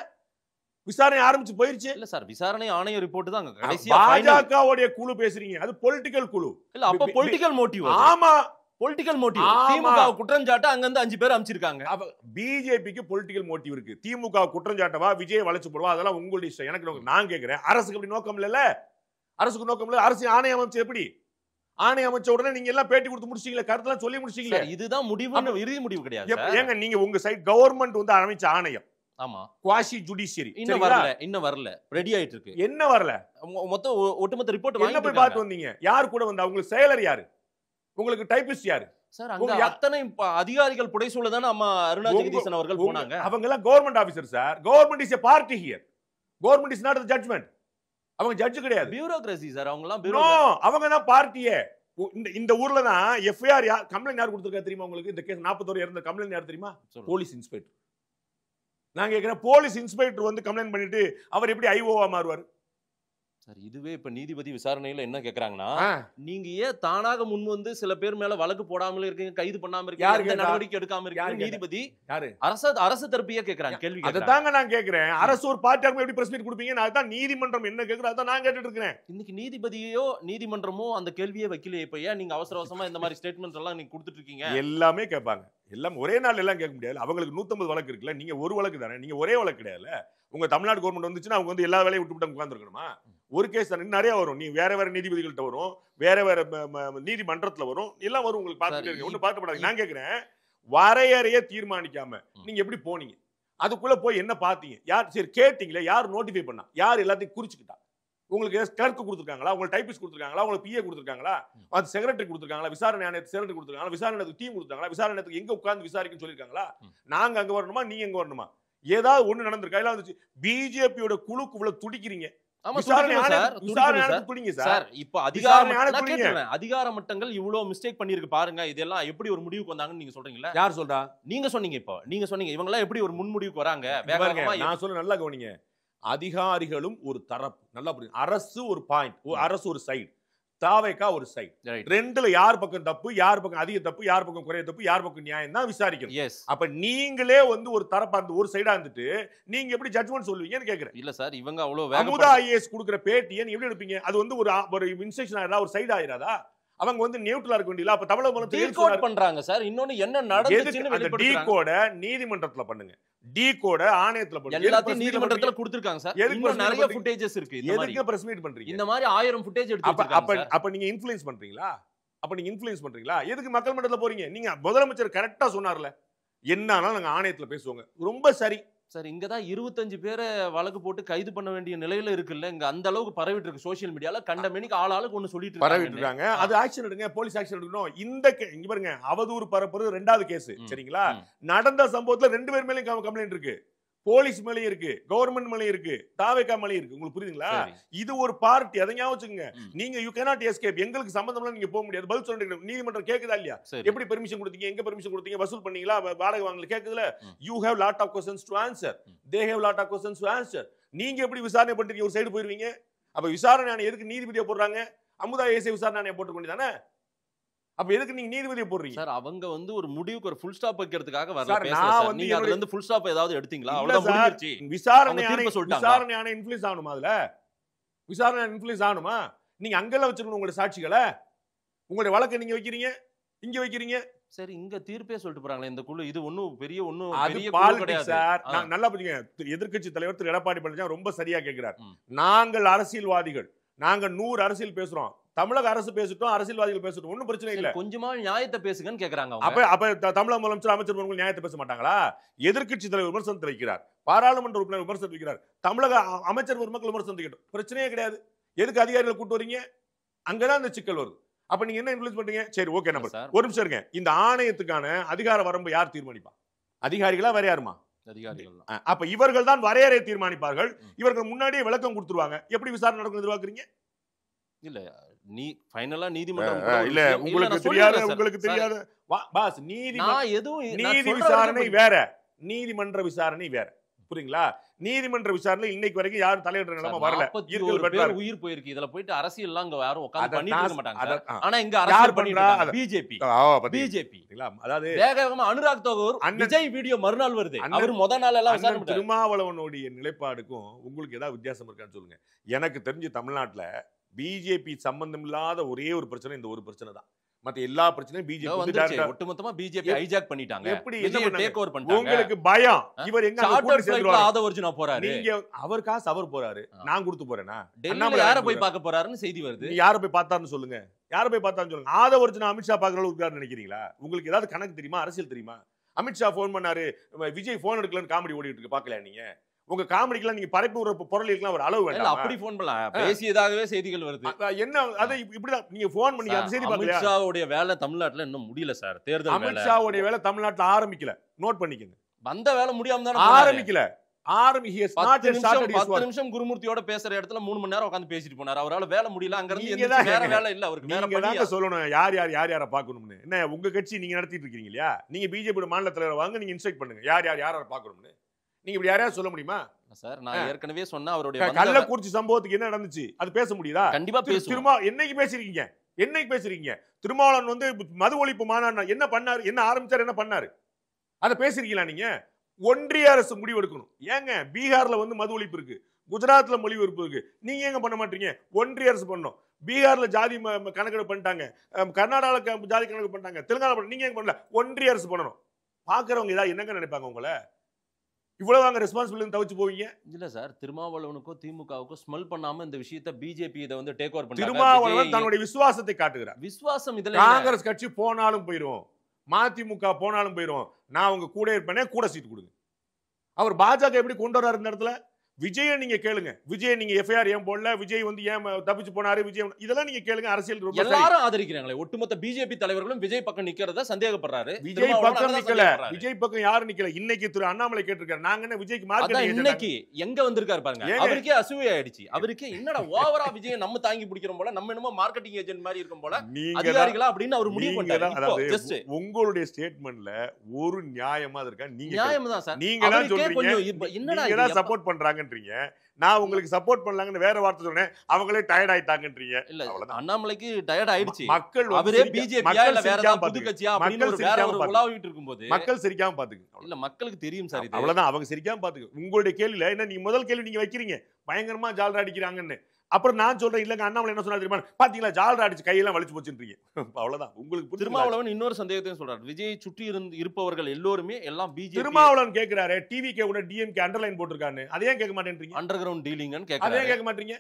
E: விசாரணை ஆரம்பிச்சு போயிருச்சு.
D: இல்ல சார், விசாரணை ஆணைய ரிப்போர்ட் தான் கடைசியா.
E: பாஜகவுடைய குழு பேசுறீங்க, அது பொலிட்டிக்கல் குழு.
D: இல்ல அப்ப பொலிட்டிக்கல் மோட்டிவ்.
E: ஆமா,
D: பொலிட்டிக்கல் மோட்டிவ். திமுக குற்றஞ்சாட்ட அங்க இருந்து 5 பேர் அனுப்பிச்சிருக்காங்க.
E: பிஜேபிக்கு பொலிட்டிக்கல் மோட்டிவ் இருக்கு. திமுக குற்றஞ்சாட்டவா, விஜய் வளைச்சு போடுவா, அதெல்லாம் உங்களுடைய இஷ்டம். எனக்கு நான் கேட்கிறேன், அரசுக்கு அப்படி நோக்கம் இல்ல. அரசுக்கு நோக்கம் இல்ல. அரசு ஆணையம் அமைச்சு எப்படி? ஆணையம் அமைச்ச உடனே நீங்க எல்லாம் பேட்டி கொடுத்து முடிச்சீங்களா? கருத்தெல்லாம் சொல்லி முடிச்சீங்களா?
D: இதுதான் முடிவு, இறுதி முடிவு கிடையாது.
E: ஏங்க நீங்க உங்க சைட் கவர்மெண்ட் வந்து அமைச்ச ஆணையம்.
D: ஆமா,
E: குவாஷி ஜுடிஷியரி
D: இன்னும் வரல. ரெடி ஆயிட்டு இருக்கு.
E: என்ன வரல?
D: மொத்த ஒட்டுமொத்த ரிப்போர்ட்
E: என்ன போய் பார்த்து வந்தீங்க? யார் கூட வந்தா? உங்களுக்கு செயலர் யாரு? உங்களுக்கு டைபிஸ்ட் யாரு?
D: சார் அங்க அத்தனை அதிகாரிகள் புடைசூழ தான அம்மா அருணா ஜெகதீசன் அவர்கள் போனாங்க.
E: அவங்க எல்லாம் government officer sir. Government is a party here. Government is not the judgement. அவங்க ஜட்ஜ் கிடையாது.
D: Bureaucracy sir. அவங்க எல்லாம்
E: அவங்க தான் பார்ட்டியே. இந்த ஊர்ல தான் எஃப்ஐஆர் கம்ப்ளைண்ட் யார் கொடுத்திருக்கா தெரியுமா உங்களுக்கு? இந்த கேஸ் 41 இறந்த கம்ப்ளைண்ட் யார் தெரியுமா? Police inspector. நான் கேக்குறேன், போலீஸ் இன்ஸ்பெக்டர் வந்து கம்ப்ளைண்ட் பண்ணிட்டு அவர் எப்படி ஐஓவா மாறுவார்?
D: சார் இதுவே இப்ப நீதிபதி விசாரணையில என்ன கேக்குறாங்கன்னா, நீங்க ஏன் தானாக முன் வந்து சில பேர் மேல வழக்கு போடாமல இருக்கீங்க, கைது பண்ணாம இருக்கீங்க, நடவடிக்கை எடுக்காம இருக்கீங்க? நீதிபதி யாரு? அரசு தரப்பியே கேக்குறாங்க கேள்வி.
E: அததாங்க நான் கேக்குறேன். அரசு ஒரு பார்ட்டியாக்கு எப்படி பிரஸ் மீட் கொடுப்பீங்க? அதுதான் நீதிமன்றம் என்ன கேக்குறது, அதான் நான் கேட்டுட்டு இருக்கேன்.
D: இன்னைக்கு நீதிபதியோ நீதிமன்றமோ அந்த கேள்வியே வைக்கலையே. இப்ப ஏன் நீங்க அவசர அவசரமா இந்த மாதிரி ஸ்டேட்மெண்ட் எல்லாம் நீங்க கொடுத்துட்டு இருக்கீங்க?
E: எல்லாமே கேட்பாங்க. எல்லாம் ஒரே நாள் எல்லாம் கேட்க முடியாது. அவங்களுக்கு 150 வழக்கு இருக்குல்ல. நீங்க ஒரு வழக்கு தானே. நீங்க ஒரே வழக்கு கிடையாதுல்ல. உங்க தமிழ்நாடு கவர்மெண்ட் வந்துச்சுன்னா அவங்க வந்து எல்லா வேலையும் விட்டு உட்கார்ந்து இருக்கணுமா? ஒரு கேஸ் நிறைய வரும். நீ வேற நீதிபதிகள்கிட்ட வரும், வேற நீதிமன்றத்துல வரும், எல்லாம் வரும். உங்களுக்கு பார்த்துட்டு ஒண்ணு பார்க்கப்படாது. நான் கேட்கிறேன், வரையறைய தீர்மானிக்காம நீங்க எப்படி போனீங்க? அதுக்குள்ள போய் என்ன பார்த்தீங்க? யார் சரி கேட்டீங்களே, யார் நோட்டிஃபை பண்ணா? யார் எல்லாத்தையும் குறிச்சுக்கிட்டா? உங்களுக்கு கிளர்க் கொடுத்துருக்காங்களா? உங்களுக்கு டைபிஸ்ட் கொடுத்துருக்காங்களா? உங்களுக்கு பிஏ கொடுத்துருக்காங்களா? அது செக்ரட்டரி கொடுத்துருக்காங்களா? விசாரணை ஆணையத்துக்கு செக்ரட்டரி கொடுத்துருக்காங்களா? விசாரணை டீம் கொடுத்தாங்களா? விசாரணை எங்க உட்கார்ந்து விசாரிக்கணும்னு சொல்லிருக்காங்களா? நாங்க அங்க வரணுமா, நீங்க எங்க வரணுமா? ஏதாவது ஒண்ணு நடந்திருக்கா? எல்லாம் வந்துச்சு. பிஜேபியோட குழுக்கு இவ்வளவு துடிக்கிறீங்க.
D: அதிகார மட்டங்கள் இவ்வளவு மிஸ்டேக் பண்ணிருக்கு பாருங்க. இதெல்லாம் எப்படி ஒரு முடிவுக்கு வந்தாங்கன்னு நீங்க சொல்றீங்களா?
E: யார் சொல்றா?
D: நீங்க சொன்னீங்க. இப்போ நீங்க சொன்னீங்க இவங்க எல்லாம் எப்படி ஒரு முன்முடிவுக்கு வராங்க?
E: நான் சொல்ல நல்லா கவனிங்க. அதிகாரிகளும் ஒரு தரப்பு, நல்லா புரியுது. அரசு ஒரு பாயிண்ட், அரசு ஒரு சைடு, தாவேகா ஒரு சைடு. ரெண்டுல யார் பக்கம் தப்பு, யார் பக்கம் அதிக தப்பு, யார் பக்கம் குறைய தப்பு, யார் பக்கம் நியாயம் தான் விசாரிக்கணும். அப்ப நீங்களே வந்து ஒரு தரப்பா அந்த ஒரு சைடா இருந்துட்டு நீங்க எப்படி ஜட்ஜ்மென்ட் சொல்லுவீங்கன்னு கேக்குறேன்.
D: இல்ல சார், இவங்க அவ்வளவு
E: அமுதா ஐஏஎஸ் கொடுக்கிற பேட்டியை நீங்க எப்படி எடுப்பீங்க? அது வந்து ஒரு இன்ஸ்ட்ரக்ஷன் ஆயிரா, ஒரு சைடு ஆயிராதா? அவங்க வந்து நியூட்ரலா இருக்க வேண்டியல. அப்ப தமிழக
D: டீகோட் பண்றாங்க சார். இன்னொன்னு என்ன நடந்துச்சுன்னு வெளிப்படுத்துறாங்க.
E: டீகோட நீதிமன்றத்துல பண்ணுங்க, டீகோட ஆணையத்துல பண்ணுங்க.
D: எல்லாத்தையும் நீதிமன்றத்துல கொடுத்திருக்காங்க சார். இன்னும் நிறைய ஃபுட்டேஜஸ் இருக்கு.
E: எதுக்கு பிரஸ் மீட் பண்றீங்க?
D: இந்த மாதிரி 1000 ஃபுட்டேஜ் எடுத்து வச்சிருக்காங்க.
E: அப்ப நீங்க இன்ஃப்ளூயன்ஸ் பண்றீங்களா? எதுக்கு மக்கள் மன்றத்துல போறீங்க? நீங்க முதலமைச்சர் கரெக்டா சொன்னார்ல, என்னன்னா நாங்க ஆணையத்துல பேசுவாங்க. ரொம்ப சரி
D: சார். இங்கதான் 25 பேரை வழக்கு போட்டு கைது பண்ண வேண்டிய நிலையில இருக்குல்ல. இங்க அந்த அளவுக்கு பரவிட்டு இருக்கு சோசியல் மீடியால. கண்ட மேனிக்கு ஆளாளுக்கு ஒண்ணு சொல்லிட்டு
E: பரவிட்டு இருக்காங்க. அது ஆக்ஷன் எடுங்க, போலீஸ் ஆக்ஷன் எடுக்கணும். இங்க பாருங்க, அவதூறு பரப்புறது 2வது கேஸ். சரிங்களா? நடந்த சம்பவத்துல 2 பேர் மேலயும் கம்ப்ளைண்ட் இருக்கு. போலீஸ் மேலயும் இருக்கு, கவர்மெண்ட் மேலயும் இருக்கு, தாவேகா மேலயும் இருக்கு. உங்களுக்கு புரியுதுங்களா? இது ஒரு பார்ட்டி. அதை ஞாபகம் வச்சுக்கோங்க. நீங்க யூ கேனாட் எஸ்கேப். எங்களுக்கு சம்பந்தம்லாம் நீங்க போக முடியாது. பதில் சொல்றீங்க. நீதிமன்றம் கேக்குதா இல்லையா? எப்படி பெர்மிஷன் கொடுத்தீங்க, எங்க பெர்மிஷன் கொடுத்தீங்க, வசூல் பண்ணீங்களா, வாடகை வாங்கல, கேக்குதுல? You have lot of questions to answer. They have lot of questions to answer. நீங்க எப்படி விசாரணை பண்றீங்க? ஒரு சைடு போயிருவீங்க. அப்ப விசாரணை ஆணையம் எதுக்கு நீதிபதியை போடுறாங்க? அமுதா ஐஏஎஸ் விசாரணை ஆணையம் போட்டு வேண்டியதானே? அப்ப எதுக்கு நீங்க நீதிபதியை போடுறீங்க?
D: சார் அவங்க வந்து ஒரு முடிவுக்கு ஒரு ஃபுல் ஸ்டாப் வைக்கிறதுக்காக வரல பேசல. நீங்க அதுல இருந்து ஃபுல் ஸ்டாப் ஏதாவது எடுத்தீங்களா? அவ்வளவுதான் முடிஞ்சிருச்சு.
E: விசாரணை ஆணையம் இன்ஃப்ளூயன்ஸ் ஆகணுமா? அதுல விசாரணை இன்ஃப்ளூயன்ஸ் ஆகணுமா? நீங்க அங்கெல்லாம் வச்சிருக்கணும் உங்களுடைய சாட்சிகளை. உங்களுடைய வழக்கை நீங்க வைக்கிறீங்க, இங்க வைக்கிறீங்க.
D: சரி, இங்க தீர்ப்பே சொல்லிட்டு போறாங்களே இந்த குழு. இது ஒண்ணும் பெரிய
E: அது பாலிடிக்ஸ் சார். நல்லா புரிஞ்சுங்க. எதிர்க்கட்சி தலைவர் திரு எடப்பாடி பழனிசாமி ரொம்ப சரியா கேட்கிறார். நாங்கள் அரசியல்வாதிகள், நாங்க 100 அரசியல் பேசுறோம், தமிழக அரசு பேசிட்டோம், அரசியல்வாதிகள் பேசிட்டோம், ஒன்னும் பிரச்சனை இல்ல.
D: கொஞ்சமா நியாயத்தை பேசுங்கன்னு கேக்குறாங்க.
E: அப்ப தமிழக முதலமைச்சர் அமைச்சர் நியாயத்தை பேச மாட்டாங்களா? எதிர்க்கட்சி தலைவர் விமர்சனத்தை வைக்கிறார், பாராளுமன்ற உறுப்பினர் விமர்சனத்தை வைக்கிறார், தமிழக அமைச்சர் பெருமக்கள் விமர்சனத்தை கேட்டோம். பிரச்சனையே கிடையாது. எதுக்கு அதிகாரிகளை கூட்டு வரீங்க? அங்கதான் இந்த சிக்கல் வருது. அப்ப நீங்க என்ன இன்ஃப்ளூயன்ஸ் பண்றீங்க? சரி, ஓகே, நம்பர் ஒரு நிமிஷம் இருங்க. இந்த ஆணையத்துக்கான அதிகார வரம்பு யார் தீர்மானிப்பா? அதிகாரிகளா வேற யாருமா?
D: அதிகாரிகள்.
E: அப்ப இவர்கள் தான் வரையறை தீர்மானிப்பார்கள். இவர்கள் முன்னாடியே விளக்கம் கொடுத்துருவாங்க. எப்படி விசாரணை நடக்கும் எதிர்பார்க்கறீங்க?
D: இல்ல, நீ ஃபைனலா நீதிமன்றம்
E: இல்ல, உங்களுக்கு தெரியாத பாஸ், நீதி விசாரணை வேற, நீதிமன்ற விசாரணை வேற. புரியுங்களா? நீதிமன்ற விசாரணை இன்னைக்கு வரைக்கும் யாரும் தலையிடுற நிலைமை வரல.
D: உயிர் போயிருக்கு. இதுல போயிட்டு அரசியல் அங்க யாரும் உட்கார்ந்து பண்ணிட்டு இருக்க மாட்டாங்க. ஆனா இங்க அரசியல் பண்ணிட்டு பிஜேபி. அதாவது வேகமா அனுராக் தாக்கூர் விஜய் வீடியோ மறுநாள் வருது. அவர் முத நாள் எல்லாம் விசாரணை பண்ணாரு.
E: திருமாவளவனுடைய நிலைப்பாடுக்கும் உங்களுக்கு ஏதாவது வித்தியாசம் இருக்கான்னு சொல்லுங்க. எனக்கு தெரிஞ்சு தமிழ்நாட்டுல பிஜேபி சம்பந்தம் இல்லாத ஒரே ஒரு பிரச்சனை இந்த ஒரு பிரச்சனை தான். மத்த எல்லா பிரச்சனையும் பிஜேபி
D: ஒட்டுமொத்தமா பிஜேபி ஹைஜாக் பண்ணிட்டாங்க.
E: எப்படி
D: டேக் ஓவர் பண்ணிட்டாங்க.
E: உங்களுக்கு பயம். இவர் எங்க
D: சார்ட்டர் ஃளைட்ல ஆதவர்ஜுனா போறாரு.
E: நீங்க அவர் காசு அவர் போறாரு, நான் கொடுத்து போறேனா?
D: டெல்லில யாரை போய் பார்க்க போறாருன்னு செய்தி வருது.
E: நீ யாரை போய் பார்த்தாருன்னு சொல்லுங்க. யாரை போய் பார்த்தாருன்னு சொல்லுங்க. ஆதவர்ஜுனா அமித்ஷா பார்க்கறவங்க இருக்காருன்னு நினைக்கிறீங்களா? உங்களுக்கு ஏதாவது கணக்கு தெரியுமா? அரசியல் தெரியுமா? அமித்ஷா போன் பண்ணாரு, விஜய் போன் எடுக்கலன்னு காமெடி ஓடிட்டு இருக்கு, பாக்கல நீங்க? உங்க காமெடிக்கெல்லாம் நீங்க பரப்பி ஒரு பொருளுக்குலாம் ஒரு அளவு வேண்டாம்.
D: அப்படி போன் பண்ணலாம், பேசியதாகவே செய்திகள் வருது.
E: என்ன அது இப்படிதான் நீங்க போன் பண்ணி அந்த செய்தி பார்க்கலையா?
D: அமித்ஷாவுடைய வேலை தமிழ்நாட்டுல இன்னும் முடியல சார். தேர்தல்
E: அமித்ஷாவுடைய வேலை தமிழ்நாட்டுல ஆரம்பிக்கல. நோட் பண்ணிக்கங்க.
D: வந்த வேலை முடியாம தான
E: ஆரம்பிக்கல.
D: 10 நிமிஷம் குருமூர்த்தியோட பேசுற இடத்துல 3 மணி நேரம் உட்கார்ந்து பேசிட்டு போனாரு. அவரால வேலை முடியல. அங்க இருந்து வேற வேலை இல்ல அவருக்கு. வேற
E: பண்ணி சொல்லணும் யார் யார பார்க்கணும்னு. என்ன உங்க கட்சி நீங்க நடத்திட்டு இருக்கீங்க இல்லையா? நீங்க பிஜேபி மாநில தலைவர் வாங்க, நீங்க இன்ஸ்ட்ரக்ட் பண்ணுங்க யார பார்க்கணும்னு. நீங்க இப்படி யாரையாவது சொல்ல முடியுமா
D: சார்? நான் ஏற்கனவே சொன்ன அவருடைய
E: கள்ளக்குறிச்சி சம்பவத்துக்கு என்ன நடந்துச்சு அது பேச முடியுதா?
D: கண்டிப்பா பேசுவோம்.
E: திரும்ப என்னைக்கு பேசுறீங்க? திருமாவளவன் வந்து மது ஒழிப்பு மாநாடு என்ன பண்ணாரு, என்ன ஆரம்பிச்சாரு, என்ன பண்ணாரு, அதை பேசுறீங்களா? நீங்க ஒன்றிய அரசு முடிவு எடுக்கணும். ஏங்க பீகார்ல வந்து மது ஒழிப்பு இருக்கு, குஜராத்ல மொழி ஒழிப்பு இருக்கு, நீங்க ஏங்க பண்ண மாட்டீங்க? ஒன்றிய அரசு பண்ணணும். பீகார்ல ஜாதி கணக்கெடுப்பு பண்ணிட்டாங்க, கர்நாடகால ஜாதி கணக்கு பண்ணிட்டாங்க, தெலுங்கானா நீங்க ஏங்க பண்ணல? ஒன்றிய அரசு பண்ணணும். பாக்குறவங்க ஏதாவது என்னங்க நினைப்பாங்க உங்களை? இவ்வளவு ரெஸ்பான்சிபிலிட்டி தவிச்சு போவீங்க
D: இல்ல சார். திருமாவளவனுக்கோ திமுகவுக்கோ ஸ்மெல் பண்ணாம இந்த விஷயத்தை பிஜேபி இதை வந்து டேக் ஓவர் பண்ணாங்க.
E: திருமாவளவன் தன்னுடைய விசுவாசத்தை காட்டுகிறார்.
D: விசுவாசம் இதுல
E: காங்கிரஸ் கட்சி போனாலும் போயிரும், மதிமுக போனாலும் போயிரும், நான் உங்க கூட இருப்பேனே, கூட சீட் கொடுங்க. அவர் பாஜக எப்படி கொண்டு வர்றாரு இந்த இடத்துல? விஜய நீங்க கேளுங்க. விஜய் நீங்க எஃப்ஐஆர் ஏன் போடல, விஜய் வந்து ஏன் தப்பிச்சு போனாரு, விஜய் இதெல்லாம் நீங்க கேளுங்க. அரசியல்
D: எல்லாரும் ஆதரிக்கிறாங்களே. ஒட்டுமொத்த பிஜேபி தலைவர்களும் விஜய் பக்கம் நிக்கிறத சந்தேகப்படுறாரு.
E: விஜய் பக்கம் நிக்கல. விஜய் பக்கம் யாரும் நிக்கல. இன்னைக்கு திரு அண்ணாமலை கேட்டிருக்காரு, நாங்க என்ன விஜய்க்கு மார்க்கெட்டிங்
D: இன்னைக்கு எங்க வந்திருக்காரு பாருங்க. அவருக்கே அசூயை ஆயிடுச்சு. அவருக்கே என்னடா ஓவரா விஜய் நம்ம தாங்கி பிடிக்கிறோம் போல, நம்ம என்னமோ மார்க்கெட்டிங் ஏஜென்ட் மாதிரி இருக்கும் போல அதிகாரிகளா அப்படின்னு அவர் முடிவு பண்ணாரு.
E: உங்களுடைய ஸ்டேட்மென்ட்ல ஒரு நியாயமா இருக்கா? நீங்க
D: நியாயம் தான் சார்.
E: நீங்க எல்லாம் சொல்றீங்க என்னடா சப்போர்ட் பண்றாங்கன்றீங்க. நான் உங்களுக்கு சப்போர்ட் பண்ணலாங்கன்னு வேற வார்த்தை சொன்னேன், அவங்களே டயர்ட் ஆயிட்டாங்கன்றீங்க.
D: இல்ல அண்ணாமலைக்கு டயர்ட் ஆயிடுச்சு.
E: மக்கள்
D: அவரே பிஜேபியா இல்ல வேற ஏதாவது புது கட்சியா அப்படின்னு வேற ஒரு உலாவிட்டு இருக்கும்போது
E: மக்கள் சிரிக்காம பாத்துங்க.
D: இல்ல மக்களுக்கு தெரியும் சார் இது.
E: அவ்வளவுதான், அவங்க சிரிக்காம பாத்துங்க. உங்களுடைய கேள்வியில என்ன நீங்க முதல் கேள்வி நீங்க வைக்கிறீங்க பயங்கரமா ஜால்ரா அடிக்கிறாங்கன்னு. அப்புறம் நான் சொல்றேன் இல்லங்க அண்ணாமலை என்ன சொன்னாரு தெரியுமா? பாத்தீங்களா ஜால்ரா அடிச்சு கையெல்லாம் வலிச்சு போச்சுன்றீங்க. அவ்வளவுதான் உங்களுக்கு.
D: திருமாவளவன் இன்னொரு சந்தேகத்தையும் சொல்றாரு. விஜய் சுற்றி இருப்பவர்கள் எல்லோருமே எல்லாம் பிஜேபி.
E: திருமாவளவன் கேக்குறாரு டிவிகே கூட டிஎம்கே அண்டர்லைன் போட்டிருக்காரு, அதையே கேட்க மாட்டேன்றீங்க.
D: அண்டர் கிரவுண்ட் டீலிங்னு கேக்குறாரு,
E: அதையே கேட்க மாட்டீங்க.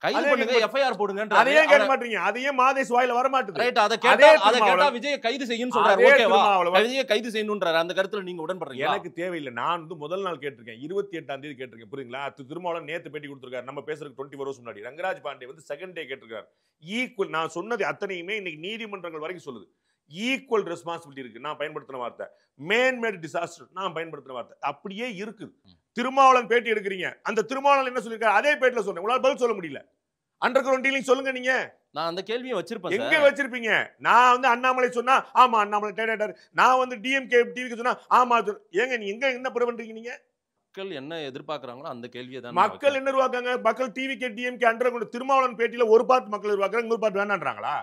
D: கைது பண்ணுங்க, எஃப்ஐஆர் போடுங்கன்ற
E: அதையே கேட்க மாட்டீங்க. அதையே மாதேஷ் வாயில வர மாட்டேங்குது.
D: ரைட், அத கேட்டா விஜய் கைது செய்யணும்னு சொல்றாரு. ஓகேவா? விஜய் கைது செய்யணும்ன்றாரு. அந்த கருத்துல நீங்க உடன்படுறீங்க?
E: எனக்கு தேவையில்லை. நான் வந்து முதல் நாள் கேட்டிருக்கேன், 28ஆம் தேதி கேட்டிருக்கேன். புரியுங்களா? திருமாவளவன் நேத்து பேட்டி கொடுத்திருக்காரு. நம்ம பேசுறதுக்கு 20 வருஷம் முன்னாடி ரங்கராஜ் பாண்டே வந்து செகண்ட் டே கேட்டிருக்காரு. ஈக்குவல் நான் சொன்னது அத்தனையுமே இன்னைக்கு நீதிமன்றங்கள் வரைக்கும் சொல்லுது. ஈக்குவல் ரெஸ்பான்சிபிலிட்டி இருக்கு. நான் பயன்படுத்தின வார்த்தை மேன் மேட் டிசாஸ்டர், நான் பயன்படுத்தின வார்த்தை அப்படியே இருக்குது. திருமாவளவன் பேட்டி எடுக்கிறீங்க, அந்த திருமாவளவன் என்ன சொல்லிருக்காரு அதே பேட்டில சொன்னேன். உங்களால பதில் சொல்ல முடியல. அண்டர் கிரவுண்ட் டீலிங் சொல்லுங்க. நீங்க
D: நான் அந்த கேள்வியை வச்சிருப்பேன்.
E: எங்க வச்சிருப்பீங்க? நான் வந்து அண்ணாமலை சொன்னா ஆமா அண்ணாமலை டேடர், நான் வந்து டிஎம்கே டிவிக்கு சொன்னா ஆமா. ஏங்க நீ எங்க என்ன ப்ரூவ் பண்றீங்க? நீங்க
D: மக்கள் என்ன எதிர்பார்க்கறாங்களோ அந்த கேள்வியை தான்.
E: மக்கள் என்ன எதிர்பார்க்கறாங்க? மக்கள் டிவிகே டிஎம்கே அண்டர் கிரவுண்ட் திருமாவளவன் பேட்டியில ஒரு பார்ட் மக்கள் எதிர்பார்க்கறாங்க, இன்னொரு பார்ட் வேண்டான்றாங்களா?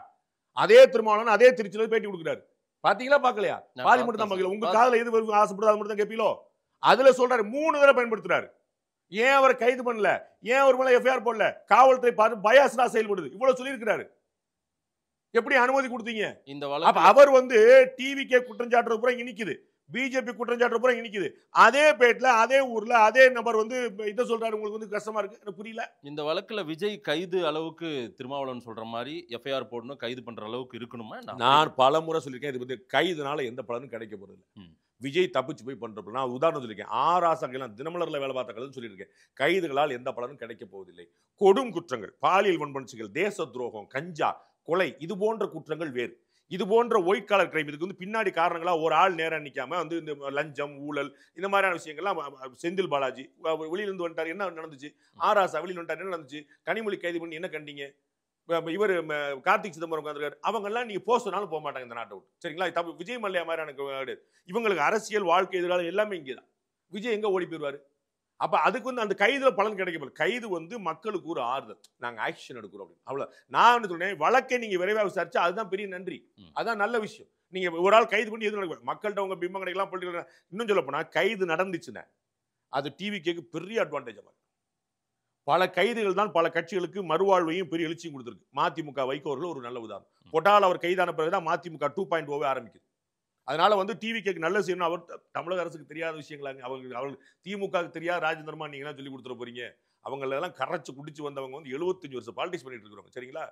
E: அதே திருமாவளவன் அதே திருச்சியில பேட்டி கொடுக்குறாரு. பாத்தீங்களா பார்க்கலையா? பாதி மட்டும் தான் பார்க்கல. உங்க காதுல எது ஆசைப்படுது அது மட்டும் தான் கேப்பீங்களோ? அதுல சொல்றாரு 3 தடவை பயன்படுத்துறாரு. ஏன் அவரை கைது பண்ணல, ஏன் அவர் மேல எஃப்ஐஆர் போடல, காவல்துறை பார்த்து பயாஸ்டா செயல்படுது, இவ்வளவு சொல்லியிருக்கிறாரு. எப்படி அனுமதி கொடுத்தீங்க?
D: இந்த
E: அப்ப
D: வழக்கு
E: அவர் வந்து டிவிகே குற்றஞ்சாட்டுறது பூரா இனிக்குது, பிஜேபி குற்றஞ்சாட்டுறது பூரா இனிக்குது. அதே பேட்ல அதே ஊர்ல அதே நபர் வந்து இதை சொல்றாரு, உங்களுக்கு வந்து கஷ்டமா இருக்கு, எனக்கு புரியல.
D: இந்த வழக்குல விஜய் கைது அளவுக்கு திருமாவளவன் சொல்ற மாதிரி எஃப்ஐஆர் போடணும், கைது பண்ற அளவுக்கு இருக்கணுமா?
E: நான் பல முறை சொல்லியிருக்கேன், இது வந்து கைதுனால எந்த பலனும் கிடைக்க போறது இல்லை. விஜய் தப்பிச்சு போய் பண்றப்ப நான் உதாரணம் சொல்லியிருக்கேன். ஆராசங்கெல்லாம் தினமலர்ல வேலை பார்த்த கலன்னு சொல்லியிருக்கேன். கைதுகளால் எந்த பலனும் கிடைக்க போவதில்லை. கொடும் குற்றங்கள், பாலியல் வன்புணர்ச்சிகள், தேச துரோகம், கஞ்சா, கொலை, இது போன்ற குற்றங்கள் வேறு. இது போன்ற ஒயிட் காலர் கிரைம், இதுக்கு வந்து பின்னாடி காரணங்களா ஒரு ஆள் நேரம் நிக்காம வந்து இந்த லஞ்சம், ஊழல், இந்த மாதிரியான விஷயங்கள்லாம் செந்தில் பாலாஜி வெளியிலிருந்து வந்துட்டார், என்ன நடந்துச்சு? ஆராசா வெளியில் வந்துட்டார், என்ன நடந்துச்சு? கனிமொழி கைது பண்ணி என்ன கண்டீங்க? இவர் கார்த்திக் சிதம்பரம் உட்காந்துருக்காரு, அவங்க எல்லாம் நீங்க போக சொன்னாலும் போக மாட்டாங்க இந்த நாட்டை விட்டு. சரிங்களா? விஜய் மல்லையா மாதிரி இவங்களுக்கு அரசியல் வாழ்க்கை எதிராக எல்லாமே இங்கேதான். விஜய் எங்க ஓடி போயிருவாரு? அப்ப அதுக்கு வந்து அந்த கைதுல பலன் கிடைக்க, கைது வந்து மக்களுக்கு ஒரு ஆறுதல், நாங்க ஆக்ஷன் எடுக்கிறோம் அப்படின்னு. அவ்வளவு நான் வந்து சொன்னேன், வழக்கை நீங்க விரைவாக விசாரிச்சா அதுதான் பெரிய நன்றி, அதான் நல்ல விஷயம். நீங்க ஒரு ஆள் கைது பண்ணி எது நடக்கும்? மக்கள்கிட்ட உங்க பிம்பம் கிடைக்கலாம், பொலிட்டிக்கல். இன்னும் சொல்ல போனா கைது நடந்துச்சுன்னா அது டிவிகேக்கு பெரிய அட்வான்டேஜ். பல கைதுகள் தான் பல கட்சிகளுக்கு மறுவாழ்வையும் பெரிய எழுச்சியும் கொடுத்திருக்கு. மதிமுக வைகோ அவர்கள் ஒரு நல்ல உதாரணம். பொட்டால் அவர் கைதான பிறகுதான் மதிமுக 2.0 ஆரம்பிக்குது. அதனால வந்து டிவிகேக்கு நல்ல செய்யணும். அவர் தமிழக அரசுக்கு தெரியாத விஷயங்களாங்க, அவங்க திமுகவுக்கு தெரியாத ராஜேந்திரமா நீங்க சொல்லி கொடுத்துட போறீங்க. அவங்களெல்லாம் கரைச்சு குடிச்சு வந்தவங்க வந்து 75 வருஷம் பாலிடிக்ஸ் பண்ணிட்டு இருக்கிறவங்க. சரிங்களா?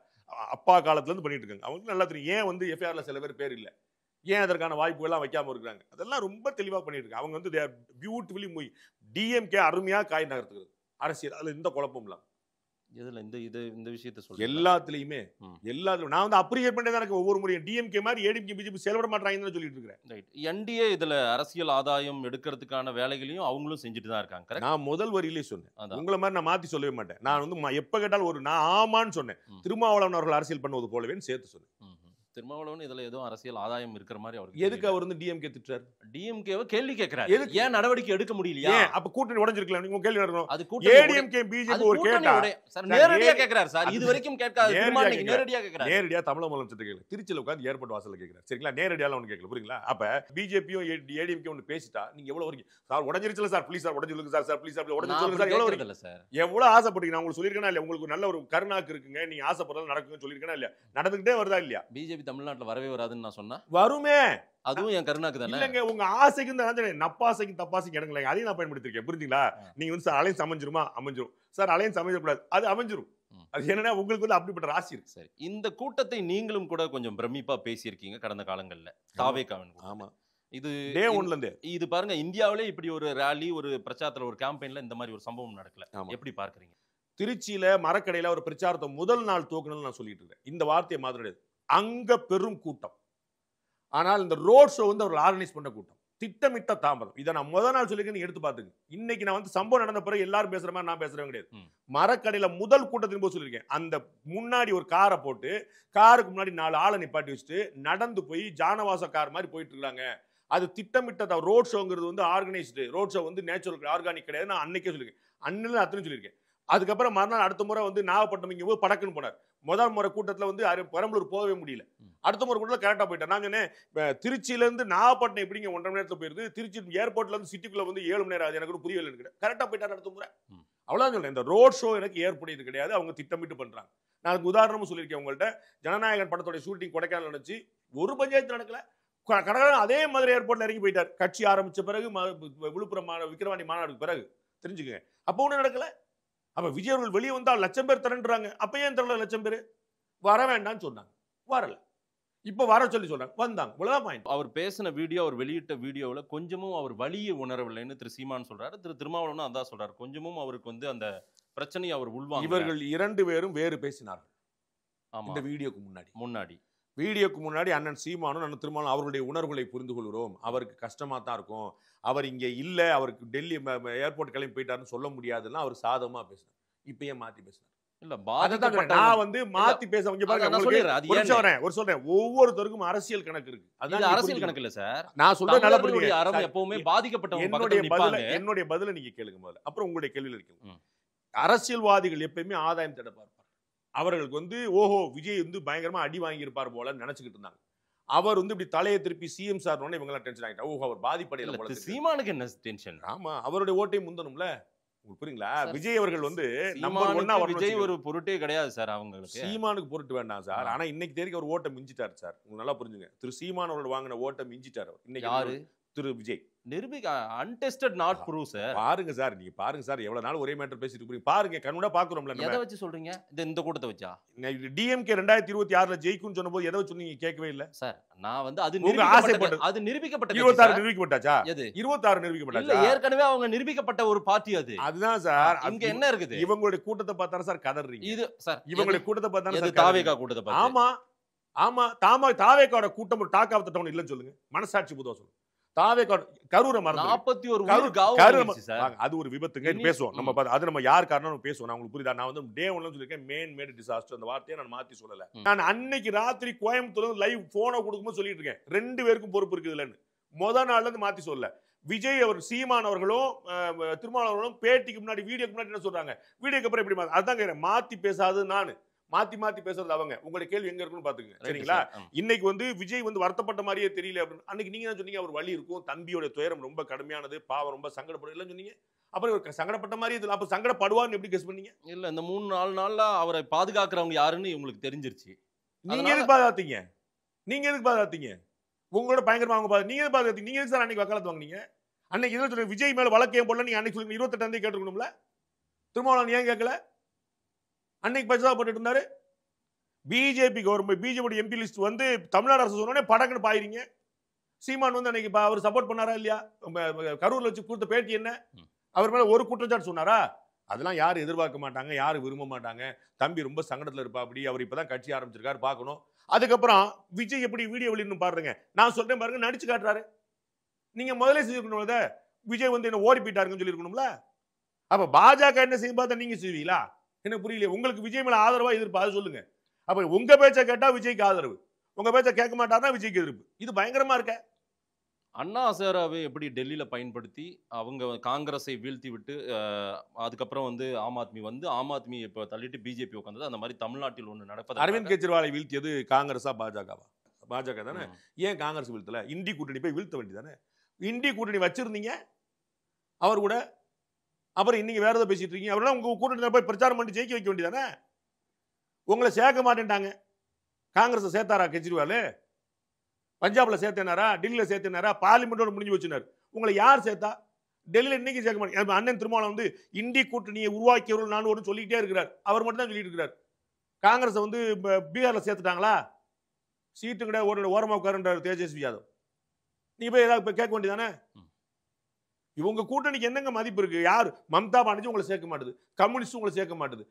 E: அப்பா காலத்துல இருந்து பண்ணிட்டு இருக்காங்க. அவங்களுக்கு நல்லா தெரியும் ஏன் வந்து எஃப்ஐஆர்ல சில பேர் இல்ல, ஏன் அதற்கான வாய்ப்பு எல்லாம் வைக்காம இருக்காங்க. அதெல்லாம் ரொம்ப தெளிவா பண்ணிட்டு இருக்காங்க. அவங்க வந்து பியூட்டிஃபுல்லி மூவி. டிஎம்கே அருமையா காய் நகர்த்துகிறது அரசியல், அதுல எந்த குழப்பம் இல்ல.
D: இதுல இந்த விஷயத்தை சொல்ல
E: எல்லாத்துலயுமே நான் வந்து அப்ரிஷியேட் பண்ணே தான் எனக்கு ஒவ்வொரு முறையும். டிஎம்கே மாதிரி ஏடிஎம்கே பிஜேபி செயல்பட மாட்டாங்கன்னு சொல்லிட்டு இருக்கேன்.
D: என்டிஏ இதுல அரசியல் ஆதாயம் எடுக்கிறதுக்கான வேலைகளையும் அவங்களும் செஞ்சுட்டு தான் இருக்காங்க.
E: நான் முதல் வரியிலே சொன்னேன், உங்களை மாதிரி நான் மாத்தி சொல்லவே மாட்டேன். நான் வந்து எப்ப கேட்டாலும் நான் ஆமான்னு சொன்னேன். திருமாவளவன் அவர்கள் அரசியல் பண்ணுவது போலவே சேர்த்து சொன்னேன்.
D: திருமாவளவன் இதுல ஏதோ அரசியல் ஆதாயம் இருக்கிற மாதிரி அவருக்கு
E: எதுக்கு அவர் வந்து டிஎம்கே திட்டுறாரு?
D: டிஎம்கேவை கேள்வி கேட்கிறாரு, ஏன் நடவடிக்கை எடுக்க முடியலையா?
E: அப்ப கூட்டணி உடைஞ்சிருக்கலாம், நீங்க கேள்வி நடக்கணும்.
D: அது கூட்டணி
E: ஏடிஎம்கே பிஜேபி ஒரு கேட்டா
D: சார் நேரடியா கேக்குறாரு சார், இது வரைக்கும் கேட்காத நேரடியா கேக்குறாரு.
E: நேரடியா தமிழக முதலமைச்சர் கேட்கல, திருச்சியில உட்கார்ந்து ஏர்போர்ட் வாசல்ல கேக்குறாரு. சரிங்களா? நேரடியால ஒன்னு கேட்கல, புரியுங்களா? அப்ப பிஜேபியும் ஏடிஎம்கே ஒன்னு பேசிட்டா நீங்க எவ்வளவு வரைக்கும் சார் உடைஞ்சிருச்சுல சார், ப்ளீஸ் சார் உடைஞ்சு சொல்லுங்க சார், ப்ளீஸ் சார் உடைஞ்சு சொல்லுங்க சார், எவ்வளவு வரைக்கும் சார், எவ்வளவு ஆசைப்பட்டீங்க? நான் உங்களுக்கு சொல்லிருக்கேனா இல்ல? உங்களுக்கு நல்ல ஒரு கருணாக்கு இருக்குங்க, நீங்க ஆசைப்படுறது நடக்கும்னு சொல்லிருக்கேனா இல்ல? நடந்துகிட்டே வருதா இல்லையா?
D: பிஜேபி தமிழ்நாட்டுல வரவே வராதுன்னு நான் சொன்னா
E: வருமே,
D: அதுவும் என் கருணாக்கு தானே.
E: இல்லங்க, உங்க ஆசைக்கு நப்பாசைக்கு தப்பாசைக்கு இடங்களே அதையும் நான் பயன்படுத்திருக்கேன், புரிஞ்சுங்களா? நீங்க வந்து சார் அலைன்ஸ் அமைஞ்சிருமா? அமைஞ்சிரும் சார், அலைன்ஸ் அமைஞ்சிடக்கூடாது, அது அமைஞ்சிரும். அது என்னன்னா உங்களுக்கு வந்து அப்படிப்பட்ட ராசி இருக்கு.
D: சரி, இந்த கூட்டத்தை நீங்களும் கூட கொஞ்சம் பிரமிப்பா பேசியிருக்கீங்க கடந்த காலங்கள்ல. தாவேகாவின். ஆமா, இது டே ஒன்ல இருந்து இது பாருங்க, இந்தியாவிலே இப்படி ஒரு ரேலி, ஒரு பிரச்சாரத்துல, ஒரு கேம்பெயின்ல இந்த மாதிரி ஒரு சம்பவம் நடக்கல. எப்படி பார்க்கறீங்க? திருச்சியில மரக்கடையில ஒரு பிரச்சாரத்தை முதல் நாள் தூக்கணும்னு நான் சொல்லிட்டு இருக்கேன். இந்த வார்த்தையை மாதிரி அங்க பெரும் கூட்டம். ஆனால் இந்த ரோட் ஷோ வந்து அவர் ஆர்கனைஸ் பண்ண கூட்டம், திட்டமிட்ட தாமதம். இதை நான் முதல் நாள் சொல்லிக்க நீங்க எடுத்து பாத்துங்க. இன்னைக்கு நான் வந்து சம்பவம் நடந்த பிறகு எல்லாரும் பேசுற மாதிரி நான் பேசுறேன் கிடையாது. மரக்கடையில முதல் கூட்டத்தின் போது சொல்லியிருக்கேன், அந்த முன்னாடி ஒரு காரை போட்டு காருக்கு முன்னாடி 4 ஆளை நிப்பாட்டி வச்சுட்டு நடந்து போய் ஜானவாச கார் மாதிரி போயிட்டு இருக்காங்க. அது திட்டமிட்ட ரோட் ஷோங்கிறது வந்து ஆர்கனைஸ்டு ரோட் ஷோ, வந்து நேச்சுரல் ஆர்கானிக் கிடையாது. நான் அன்னைக்கே சொல்லியிருக்கேன், அன்னில அத்தனை சொல்லியிருக்கேன். அதுக்கப்புறம் மறுநாள் அடுத்த முறை வந்து நாகப்பட்டினம் இங்க போய் படக்குன்னு போனார். முதல் முறை கூட்டத்தில் வந்து பெரம்பலூர் போகவே முடியல. அடுத்த முறை கூட்டத்தில் கரெக்டாக போயிட்டேன். நான் சொன்னேன், திருச்சியிலேருந்து நாகப்பட்டினம் எப்படிங்க 1.5 மணி நேரத்தில் போயிருது, திருச்சி ஏர்போர்ட்ல இருந்து சிட்டிக்குள்ள வந்து 7 மணி நேரம் ஆகுது, எனக்கு புரியல. கரெக்டாக போயிட்டார் அடுத்த முறை. அவ்வளோதான் சொல்றேன். இந்த ரோட் ஷோ எனக்கு ஏற்புடையது கிடையாது, அவங்க திட்டமிட்டு பண்றாங்க. நான் அதுக்கு உதாரணமும் சொல்லியிருக்கேன் உங்கள்கிட்ட. ஜனநாயகன் படத்தோட ஷூட்டிங் கொடைக்கானல் நடந்துச்சு, ஒரு பஞ்சாயத்து நடக்கல. கடற்கரை அதே மாதிரி ஏர்போர்ட்ல இறங்கி போயிட்டார். கட்சி ஆரம்பிச்ச பிறகு, விழுப்புரம் விக்கிரவாண்டி மாநாடுக்கு பிறகு, தெரிஞ்சுக்கங்க. அப்போ ஒன்றும் நடக்கல. அப்ப விஜய் அவர்கள் வெளியே வந்தால் 1,00,000 பேர் திரண்டுறாங்க. அப்ப ஏன் திரள 1,00,000 பேர்? வர வேண்டாம்னு சொன்னாங்க, வரல. இப்ப வர சொல்லி சொல்றாங்க, வந்தாங்க. இவ்வளவுதான் பாயிண்ட். அவர் பேசின வீடியோ, அவர் வெளியிட்ட வீடியோவில் கொஞ்சமும் அவர் வலியை உணரவில்லைன்னு திரு சீமான் சொல்றாரு. திரு திருமாவளவன் அதான் சொல்றாரு, கொஞ்சமும் அவருக்கு வந்து அந்த பிரச்சனையை அவர் உள்வாங்க. இவர்கள் 2 பேரும் வேறு பேசினார்கள் இந்த வீடியோக்கு முன்னாடி. அண்ணன் சீமானும் அண்ணன் திருமாவளவன் அவருடைய உணர்வுகளை புரிந்து கொள்கிறோம், அவருக்கு கஷ்டமா தான் இருக்கும், அவர் இங்க இல்ல, அவருக்கு டெல்லி ஏர்போர்ட் கிளம்பி போயிட்டாருன்னு சொல்ல முடியாதுன்னா அவர் சாதமா பேசினார். இப்ப ஏன் மாத்தி பேசினார்? இல்ல, நான் வந்து மாத்தி பேச சொல்றேன். ஒவ்வொருத்தருக்கும் அரசியல் கணக்கு இருக்கு. அது அரசியல் கணக்கு இல்ல சார். நான் சொல்றேன், நல்லா புரியுங்க. எப்பவுமே பாதிக்கப்பட்டவங்க. என்னுடைய பதில நீங்க கேளுங்க முதல்ல, அப்புறம் உங்களுடைய கேள்வியில இருக்கு. அரசியல்வாதிகள் எப்பயுமே ஆதாயம் தேட பார்ப்பார். அவர்களுக்கு வந்து ஓஹோ விஜய் வந்து பயங்கரமா அடி வாங்கி இருப்பார் போல நினைச்சுக்கிட்டு இருந்தாங்க. அவர் வந்து இப்படி தலையை திருப்பி சிஎம் சார் இவங்க எல்லாம் டென்ஷன் ஆகிட்டா. ஓஹோ, அவர் பாதிப்படையில போல. சீமானுக்கு என்ன டென்ஷன்? ஆமா, அவருடைய ஓட்டை முந்தணும்ல.
E: உங்களுக்கு புரியுங்களா? விஜய் அவர்கள் வந்து நம்பர்
D: சீமானுக்கு
E: 1 வரணும்.
D: விஜய் ஒரு பொருட்டே கிடையாது சார் அவங்களுக்கு.
E: சீமானுக்கு பொருட்டு வேண்டாம் சார். ஆனா இன்னைக்கு தேதிக்கு அவர் ஓட்ட மிஞ்சிட்டார் சார். உங்களுக்கு நல்லா புரிஞ்சுங்க. திரு சீமான் அவர்கள் வாங்கின ஓட்ட மிஞ்சிட்டார் அவர். இன்னைக்கு
D: யாரு?
E: திரு விஜய்.
D: நிரூபிக்க அன்டெஸ்டட் நாட் ப்ரூவ் சார்.
E: பாருங்க சார், நீங்க பாருங்க சார், எவ்வளவு நாள் ஒரே மேட்டர் பேசிட்டு இருக்கீங்க பாருங்க, கண்ணுடா பாக்குறோம்ல.
D: எதை வச்சு சொல்றீங்க? இந்த கூட்டத்தை வச்சா?
E: டிஎம்கே 2026ல ஜெயிக்கும்னு சொன்னபோது எதை வச்சு நீங்க கேட்கவே இல்ல
D: சார். நான் வந்து அது
E: உங்க ஆசைப்பட்டது.
D: அது நிரூபிக்கப்பட்ட
E: 26 நிரூபிக்கப்பட்டாச்சா?
D: எது?
E: 26 நிரூபிக்கப்பட்டாச்சா?
D: இல்ல, ஏற்கனவே அவங்க நிரூபிக்கப்பட்ட ஒரு பார்ட்டி அது.
E: அதுதான் சார்.
D: இங்க என்ன இருக்குது?
E: இவங்களுடைய கூட்டத்தை பார்த்தாரு சார் கதறீங்க.
D: இது சார்
E: இவங்களுடைய கூட்டத்தை பார்த்தாரு சார்
D: தாவேகா கூட்டத்தை பார்த்து.
E: ஆமா ஆமா, தாவேகாவோட கூட்டம் ஒரு டாக் ஆஃப் த டவுன் இல்லன்னு சொல்லுங்க. மனசாட்சி புதுவா சொல்லுங்க. தாவேகா கரூரை மறந்து
D: 41
E: அது ஒரு விபத்துங்க. பேசுவோம் நம்ம, அது நம்ம யார் காரணம் பேசுவோம். நான் உங்களுக்கு புரியுதா? நான் வந்து டே 1ல சொல்லிருக்கேன் மேன் மேட் டிசாஸ்டர். அந்த வார்த்தையை நான் மாத்தி சொல்லல. நான் அன்னைக்கு ராத்திரி கோயம்புத்தூர்ல லைவ் போனை கொடுக்கும்போது சொல்லிட்டு இருக்கேன் 2 பேருக்கும் பொறுப்பு இருக்குதுலன்னு. முதல் நாள்ல இருந்து மாத்தி சொல்லல. விஜய் அவர் சீமான் அவர்களும் திருமாவளவர்களும் பேட்டிக்கு முன்னாடி வீடியோக்கு முன்னாடி என்ன சொல்றாங்க, வீடியோக்கு அப்புறம் எப்படி அதான் மாத்தி பேசாது நானு, மாத்தி பேசுறது அவங்க. உங்களுடைய கேள்வி எங்க இருக்குன்னு பாத்துங்க. சரிங்களா? இன்னைக்கு வந்து விஜய் வந்து வருத்தப்பட்ட மாதிரியே தெரியல அப்படின்னு அன்னைக்கு நீங்க என்ன சொன்னீங்க? அவர் வலி இருக்கும், தம்பியோட துயரம் ரொம்ப கடுமையானது, பாவம் ரொம்ப சங்கடப்படும் இல்லன்னு சொன்னீங்க. அப்புறம் சங்கடப்பட்ட மாதிரி இதுல அப்ப சங்கடப்படுவார்னு எப்படி கெஸ் பண்ணீங்க?
D: இல்ல, இந்த 3-4 நாள்ல அவரை பாதுகாக்கிறவங்க யாருன்னு உங்களுக்கு தெரிஞ்சிருச்சு.
E: நீங்க எதுக்கு பாதுகாத்தீங்க? உங்களோட பயங்கரமா அவங்க நீங்க எதுக்கு பாதுகாத்தீங்க? நீங்க எதுக்கு சார் அன்னைக்கு வக்காலத்து வாங்குனீங்க? அன்னைக்கு என்ன சொல்றீங்க? விஜய் மேல வழக்கே போடல நீங்க அன்னைக்கு சொல்லுங்க. 28 கேட்டுக்கணும்ல. திருமாவளவன் ஏன் கேட்கல? அன்னைக்கு பச்சாப்பட்டு இருந்தாரு. BJP government BJP MP list வந்து தமிழ்நாடு அரசு சொன்னோடனே படக்குன்னு பாயிரீங்க. சீமான் வந்து அன்னைக்கு அவர் சப்போர்ட் பண்ணாரா இல்லையா? கரூர்ல வச்சு கொடுத்த பேட்டி என்ன? அவர் மேல ஒரு குற்றச்சாட்டு சொன்னாரா? அதெல்லாம் யாரும் எதிர்பார்க்க மாட்டாங்க, யாரும் விரும்ப மாட்டாங்க. தம்பி ரொம்ப சங்கடத்துல இருப்பா, அப்படி அவர் இப்பதான் கட்சி ஆரம்பிச்சிருக்காரு, பார்க்கணும். அதுக்கப்புறம் விஜய் எப்படி வீடியோ வெளியிடணும் பாருங்க. நான் சொல்றேன் பாருங்க, நடிச்சு காட்டுறாரு. நீங்க முதலே செஞ்சிருக்கணும். விஜய் வந்து என்ன ஓடி போயிட்டாருன்னு சொல்லிருக்கணும்ல. அப்ப பாஜக என்ன செய்ய பார்த்தா நீங்க செய்வீங்களா? எனக்கு புரியல. உங்களுக்கு விஜய் மேல ஆதரவா எதிர்ப்பு அது சொல்லுங்க. அப்ப உங்க பேச்ச கேட்டா விஜய்க்கு ஆதரவு, உங்க பேச்ச கேட்க மாட்டாருன்னா விஜய்க்கு எதிர்ப்பு. இது பயங்கரமா இருக்க.
D: அண்ணா ஹசாரேவை எப்படி டெல்லியில பயன்படுத்தி அவங்க காங்கிரஸை வீழ்த்தி விட்டு அதுக்கப்புறம் வந்து ஆம் ஆத்மி வந்து ஆம் ஆத்மி இப்ப தள்ளிட்டு பிஜேபி உட்கார்ந்தது. அந்த மாதிரி தமிழ்நாட்டில் ஒன்று நடப்பது.
E: அரவிந்த் கெஜ்ரிவாலை வீழ்த்தியது காங்கிரஸா பாஜகவா? பாஜக தானே. ஏன் காங்கிரஸ் வீழ்த்தல? இந்தி கூட்டணி போய் வீழ்த்த வேண்டியதானே. இந்தி கூட்டணி வச்சிருந்தீங்க அவர் கூட, அப்புறம் இன்னைக்கு வேற ஏதோ பேசிட்டு இருக்கீங்க. அவரெல்லாம் உங்க கூட்டணி போய் பிரச்சாரம் பண்ணி ஜெயிக்க வைக்க வேண்டியதானே. உங்களை சேர்க்க மாட்டேன்ட்டாங்க. காங்கிரஸ் சேர்த்தாரா கெஜ்ரிவால்? பஞ்சாப்ல சேர்த்தனாரா? டெல்லியில சேர்த்தனாரா? பார்லிமெண்டோட முடிஞ்சு வச்சுனார். உங்களை யார் சேர்த்தா? டெல்லியில இன்னைக்கு சேர்க்க மாட்டேங்க. அண்ணன் திருமாவளவன் வந்து இந்தி கூட்டணியை உருவாக்கியவர்கள் நான் ஒரு சொல்லிக்கிட்டே இருக்கிறார். அவர் மட்டும் தான் சொல்லிட்டு இருக்கிறார். காங்கிரஸ் வந்து பீகார்ல சேர்த்துட்டாங்களா? சீட்டு கிடையாது, ஒரு ஓரமா உட்காருன்றார் தேஜஸ்வி யாதவ். நீங்க போய் ஏதாவது கேட்க வேண்டியதானே. இவங்க கூட்டணிக்கு என்னங்க மதிப்பு இருக்கு? யார்? மம்தா பானர்ஜி உங்களை சேர்க்க மாட்டுது, கம்யூனிஸ்ட் உங்களை சேர்க்க மாட்டுது,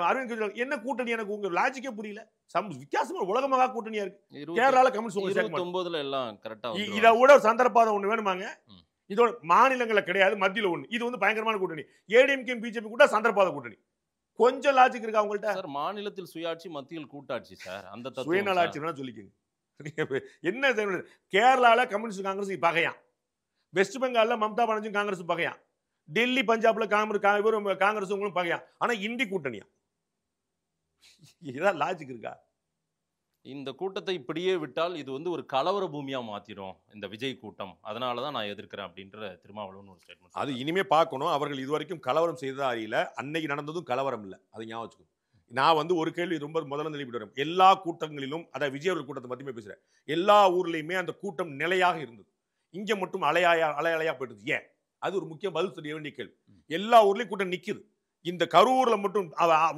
E: அரவிந்த் கெஜ்ரிவால் என்ன கூட்டணி? எனக்கு உங்க லாஜிக்கே புரியல. வித்தியாசமா உலகமாக கூட்டணியா இருக்கு. கேரளால கம்யூனிஸ்ட் உங்களை சேர்க்க மாட்டுது.
D: எல்லாம் கரெக்டா
E: இதை விட ஒரு சந்தர்ப்பாதம் ஒண்ணு வேணுமாங்க? இதோட மாநிலங்கள கிடையாது, மத்தியில ஒண்ணு. இது வந்து பயங்கரமான கூட்டணி. ஏடிஎம்கே பிஜேபி கூட சந்தர்ப்பாத கூட்டணி. கொஞ்சம் லாஜிக் இருக்கா உங்கள்ட்ட?
D: சார், மாநிலத்தில் சுயாட்சி, மத்தியில் கூட்டாட்சி சார். அந்த
E: சுயநலாட்சி சொல்லிக்கங்க. என்ன கேரளால கம்யூனிஸ்ட் காங்கிரஸ் பகையான், வெஸ்ட் பெங்கால்ல மம்தா பானர்ஜி காங்கிரஸ் பகையான், டெல்லி பஞ்சாப்ல காங்கிரஸ் உங்களும் பகையான். ஆனா இந்தி கூட்டணியா? இதான் லாஜிக் இருக்கா?
D: இந்த கூட்டத்தை இப்படியே விட்டால் இது வந்து ஒரு கலவர பூமியா மாத்திரும் இந்த விஜய் கூட்டம். அதனாலதான் நான் எதிர்க்கிறேன் அப்படின்ற திருமாவளவன் ஒரு ஸ்டேட்மெண்ட்.
E: அது இனிமே பார்க்கணும். அவர்கள் இதுவரைக்கும் கலவரம் செய்ததா அறியல. அன்னைக்கு நடந்ததும் கலவரம் இல்லை, அதை ஞாபகம் வச்சுக்கணும். நான் வந்து ஒரு கேள்வி ரொம்ப முதல்ல தெளிவிட்டு வரேன். எல்லா கூட்டங்களிலும், அதாவது விஜய் அவர்கள் கூட்டத்தை பத்தியுமே பேசுறேன், எல்லா ஊர்லயுமே அந்த கூட்டம் நிலையாக இருந்தது. இங்க மட்டும் அலையா போயிட்டு. ஏன்? அது ஒரு முக்கிய பதில் தெரிய வேண்டிய கேள்வி. எல்லா ஊர்லயும் கூட்டம் நிக்குது. இந்த கரூர்ல மட்டும்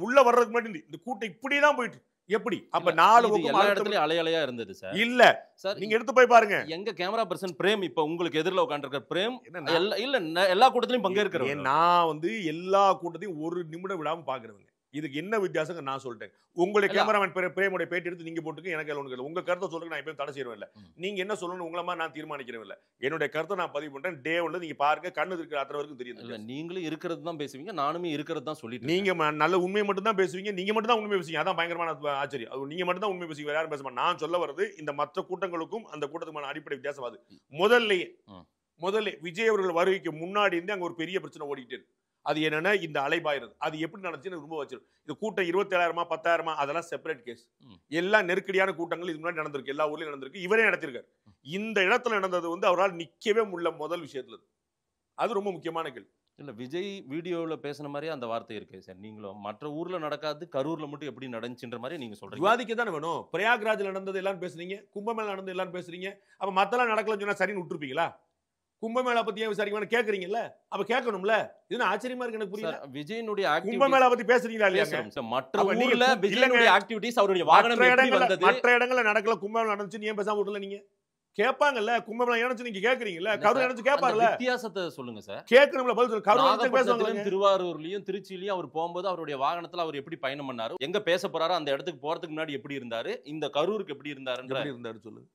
E: உள்ள வர்றதுக்கு முன்னாடி இந்த கூட்டம் இப்படிதான் போயிட்டு. எப்படி? அப்ப 4
D: எல்லா இடத்துலயும் அலையா இருந்தது சார்.
E: இல்ல சார், நீங்க எடுத்து போய் பாருங்க.
D: எங்க கேமரா பர்சன் பிரேம் இப்ப உங்களுக்கு எதிரில உட்கார்ந்திருக்கிற பிரேம் இல்ல எல்லா கூட்டத்திலயும் பங்கேற்கிறேன்.
E: நான் வந்து எல்லா கூட்டத்தையும் ஒரு நிமிடம் விடாம பாக்குறேங்க. இதுக்கு என்ன வித்தியாசம் நான் சொல்லிட்டேன். உங்களுடைய கேமராமேன் பிரேமுடைய பேட்டி எடுத்து நீங்க போட்டுக்க, எனக்கு ஒண்ணு உங்க கருத்தை சொல்லுங்க. நான் எப்பயும் தடை செய்யறேன் இல்ல. நீங்க என்ன சொல்லணும் உங்கள மாதிரி நான் தீர்மானிக்கிறேன் இல்ல. என்னுடைய கருத்தை நான் பதிவு பண்றேன். டே 1 நீங்க பாருங்க, கண்ணு இருக்கிற அத்தனை வரைக்கும் தெரியும்.
D: இல்ல, நீங்களும் இருக்கிறது தான் பேசுவீங்க, நானுமே இருக்கிறது தான் சொல்லிட்டு.
E: நீங்க நல்ல உண்மையை மட்டும் தான் பேசுவீங்க. நீங்க மட்டும் தான் உண்மை பேசுவீங்க. அதான் பயங்கரமான ஆச்சரியம். அது நீங்க மட்டும் தான் உண்மை பேசுவீங்க, வேற யாரும் பேச மாட்டாங்க. நான் சொல்ல வர்றது இந்த மற்ற கூட்டங்களுக்கும் அந்த கூட்டத்துக்கான அடிப்படை வித்தியாசம். அது முதல்ல விஜய் அவர்கள் வருகைக்கு முன்னாடி இருந்து அங்க ஒரு பெரிய பிரச்சனை ஓடிக்கிட்டு இருக்கு. அது என்னன்னா இந்த அலைபாயிறது. அது எப்படி நடந்துச்சுன்னு ரொம்ப வச்சிரும். இந்த கூட்டம் 27,000 10,000 அதெல்லாம் செப்பரேட் கேஸ். எல்லாம் நெருக்கடியான கூட்டங்கள் இது முன்னாடி நடந்திருக்கு, எல்லா ஊர்லயும் நடந்திருக்கு, இவரே நடத்திருக்காரு. இந்த இடத்துல நடந்தது வந்து அவரால் நிக்கவே முடியல முதல் விஷயத்துல. அது ரொம்ப முக்கியமான கேள்வி.
D: இல்ல விஜய் வீடியோல பேசின மாதிரியே அந்த வார்த்தை இருக்கு சார். நீங்களும் மற்ற ஊர்ல நடக்காது கரூர்ல மட்டும் எப்படி நடந்துச்சுன்ற மாதிரி நீங்க சொல்றீங்க.
E: விவாதிக்க தானே வேணும். பிரயாக்ராஜ்ல நடந்தது எல்லாரும் பேசுறீங்க, கும்பமேளா நடந்தது எல்லாரும் பேசுறீங்க. அப்ப மத்தெல்லாம் நடக்கலன்னு சொன்னா சரின்னு விட்டுருப்பீங்களா? கும்பமேளா பத்தி ஏன் விசாரிக்கணும் கேக்குறீங்கல்ல? அப்ப கேட்கணும்ல. இது ஆச்சரியமா இருக்கு எனக்கு புரியல.
D: விஜயனுடைய
E: கும்பமேளா பத்தி பேசுறீங்களா இல்லையா?
D: மற்ற ஊர்ல விஜயனுடைய ஆக்டிவிட்டீஸ் அவருடைய வாகனம் எப்படி வந்தது?
E: மற்ற இடங்கள்ல நடக்கல, கும்பமேளா நடந்துச்சு, நீ ஏன் பேசாம விடல? நீங்க கேட்பாங்கல்ல, கும்பமேளா நடந்துச்சு நீங்க கேக்குறீங்கல்ல, கரூர் நடந்துச்சு கேட்பார்ல.
D: வித்தியாசத்தை சொல்லுங்க சார்.
E: கேட்கணும்ல, பதில் சொல்லுங்க. கரூர் நடந்துச்சு பேசுவாங்க.
D: திருவாரூர்லயும் திருச்சியிலயும் அவர் போகும்போது அவருடைய வாகனத்துல அவர் எப்படி பயணம் பண்ணாரு, எங்க பேச போறாரு, அந்த இடத்துக்கு போறதுக்கு முன்னாடி எப்படி இருந்தாரு, இந்த கரூருக்கு எப்படி இருந்தாரு
E: சொல்லுங்க.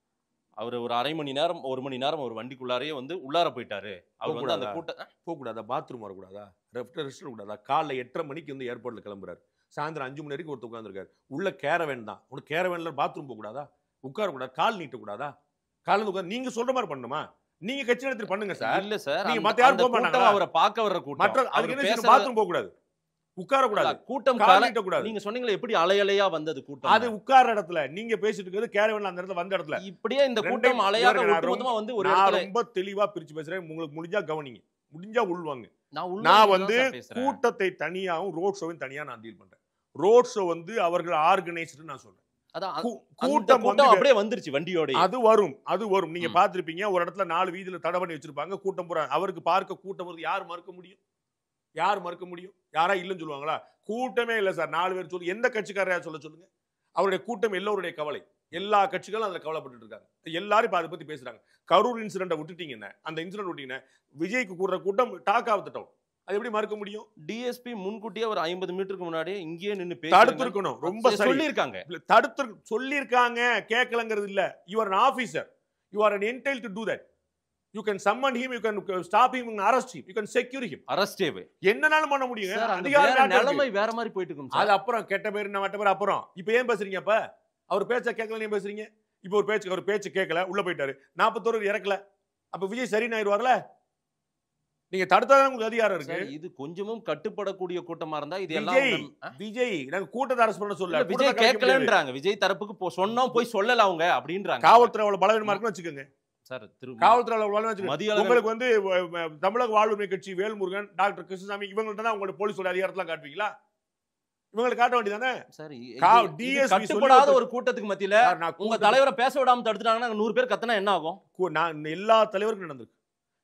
D: அவர் ஒரு அரை மணி நேரம் 1 மணி நேரம் ஒரு வண்டிக்குள்ளாரே வந்து உள்ளார போயிட்டாரு. அவர் வந்து அந்த கூட்டம்
E: போக கூடாதா, பாத்ரூம் வரக்கூடாதா, ரெஸ்ட் கூடாதா? காலைல 8:30 மணிக்கு வந்து ஏர்போர்ட்ல கிளம்புறாரு, சாயந்தரம் 5 மணி வரைக்கும் ஒருத்தர் உட்காந்துருக்காரு. உள்ள கேரவேன் தான், உனக்கு கேரவேன்ல பாத்ரூம் போக கூடாதா, உட்கார கூடாது, கால் நீட்ட கூடாதா? காலைல உட்காந்து நீங்க சொல்ற மாதிரி பண்ணுமா? நீங்க கட்சி நடத்தி பண்ணுங்க சார்.
D: இல்ல சார்,
E: நீங்க மத்த யாரும் போக மாட்டாங்க.
D: அவரை பார்க்க வர்ற கூட்டம்,
E: மற்ற அதுக்கு என்ன பாத்ரூம் போக கூடாது, உட்கார கூடாது,
D: கூட்டம்
E: கால் நீட்ட கூடாது.
D: நீங்க சொன்னீங்களே எப்படி அலையலையா வந்தது கூட்டம்,
E: அது உட்கார இடத்துல நீங்க பேசிட்டு இருக்கிறது கேரவேன்ல அந்த இடத்துல வந்த இடத்துல.
D: இப்படியே இந்த கூட்டம் அலையாக ஒட்டுமொத்தமா வந்து ஒரு இடத்துல.
E: ரொம்ப தெளிவா பிரிச்சு பேசுறேன், உங்களுக்கு முடிஞ்சா கவனிங்க, முடிஞ்சா உள்வாங்க.
D: நான்
E: வந்து கூட்டத்தை தனியாவும் ரோட் ஷோவையும் தனியா நான் டீல் பண்றேன். ரோட் ஷோ வந்து அவர்கள் ஆர்கனைஸ்டு நான் சொல்றேன்.
D: கூட்டம் அப்படியே வந்துருச்சு வண்டியோட.
E: அது வரும். நீங்க பாத்திருப்பீங்க, ஒரு இடத்துல 4 வீதியில தடை பண்ணி வச்சிருப்பாங்க, கூட்டம் போற. அவருக்கு பார்க்க கூட்டம் வருது, யார் மறுக்க முடியும்? யாரா இல்லைன்னு சொல்லுவாங்களா? கூட்டமே இல்லை சார். 4 பேர் சொல்லு, எந்த கட்சிக்காரையா சொல்லுங்க. அவருடைய கூட்டம் எல்லோருடைய கவலை. எல்லா கட்சிகளும் அதுல கவலைப்பட்டு இருக்காங்க. எல்லாரும் அதை பத்தி பேசுறாங்க. கரூர் இன்சிடென்ட் விட்டுட்டீங்கன்னா, அந்த இன்சிடென்ட் விட்டீங்கன்னா விஜய்க்கு கூடுற கூட்டம் டாக் ஆஃப் தி டவுன். அது எப்படி மறுக்க முடியும்? டிஎஸ்பி
D: முன்கூட்டியே ஒரு 50 மீட்டருக்கு முன்னாடியே இங்கேயே நின்னு
E: தடுத்திருக்கணும். ரொம்ப
D: சொல்லியிருக்காங்க.
E: சொல்லியிருக்காங்க, கேட்கலங்கிறது இல்ல. You are an officer, you are entitled to do that. You can summon him, you can stop him, you can arrest him, you can secure him.
D: அரஸ்டேவே
E: என்னனாலும் பண்ண முடியும்.
D: அதிகார நிலைமை வேற மாதிரி போயிட்டு இருக்கு.
E: அது அப்புறம் கெட்ட பேர் மட்ட பேர் அப்புறம். இப்போ ஏன் பேசுறீங்க? அப்ப அவர் பேச்ச கேட்கல, நீங்க பேசுறீங்க. இப்போ ஒரு பேச்சு கேட்கல, உள்ள போயிட்டாரு, 41 இறக்கல. அப்ப விஜய் சரின்னு ஆயிடுவார்ல? நீங்க தடுத்தாதான் உங்களுக்கு அதிகாரம் இருக்கு.
D: இது கொஞ்சமும் கட்டுப்படக்கூடிய கூட்டமா இருந்தா இது எல்லாம்
E: விஜய் நாங்க கூட்டத்தை அரசு பண்ண சொல்ல.
D: விஜய் கேட்கலன்றாங்க. விஜய் தரப்புக்கு சொன்னா போய் சொல்லல அவங்க அப்படின்றாங்க.
E: காவல்துறை அவ்வளவு பலவீனமா இருக்குன்னு வச்சுக்கோங்க
D: சார்.
E: காவல்துறை அவ்வளவு பலவீனமா வச்சுக்கோங்க. உங்களுக்கு வந்து தமிழக வாழ்வுரிமை கட்சி வேல்முருகன், டாக்டர் கிருஷ்ணசாமி இவங்கள்ட்ட தான் உங்களோட போலீஸோட அதிகாரத்தெல்லாம் காட்டுவீங்களா? இவங்களுக்கு காட்ட வேண்டியதானே?
D: கட்டுப்படாத ஒரு கூட்டத்துக்கு மத்தியில உங்க தலைவரை பேச விடாம தடுத்துட்டாங்கன்னா 100 பேர் கத்துனா என்ன ஆகும்?
E: நான் எல்லா தலைவருக்கும் நடந்திருக்கு.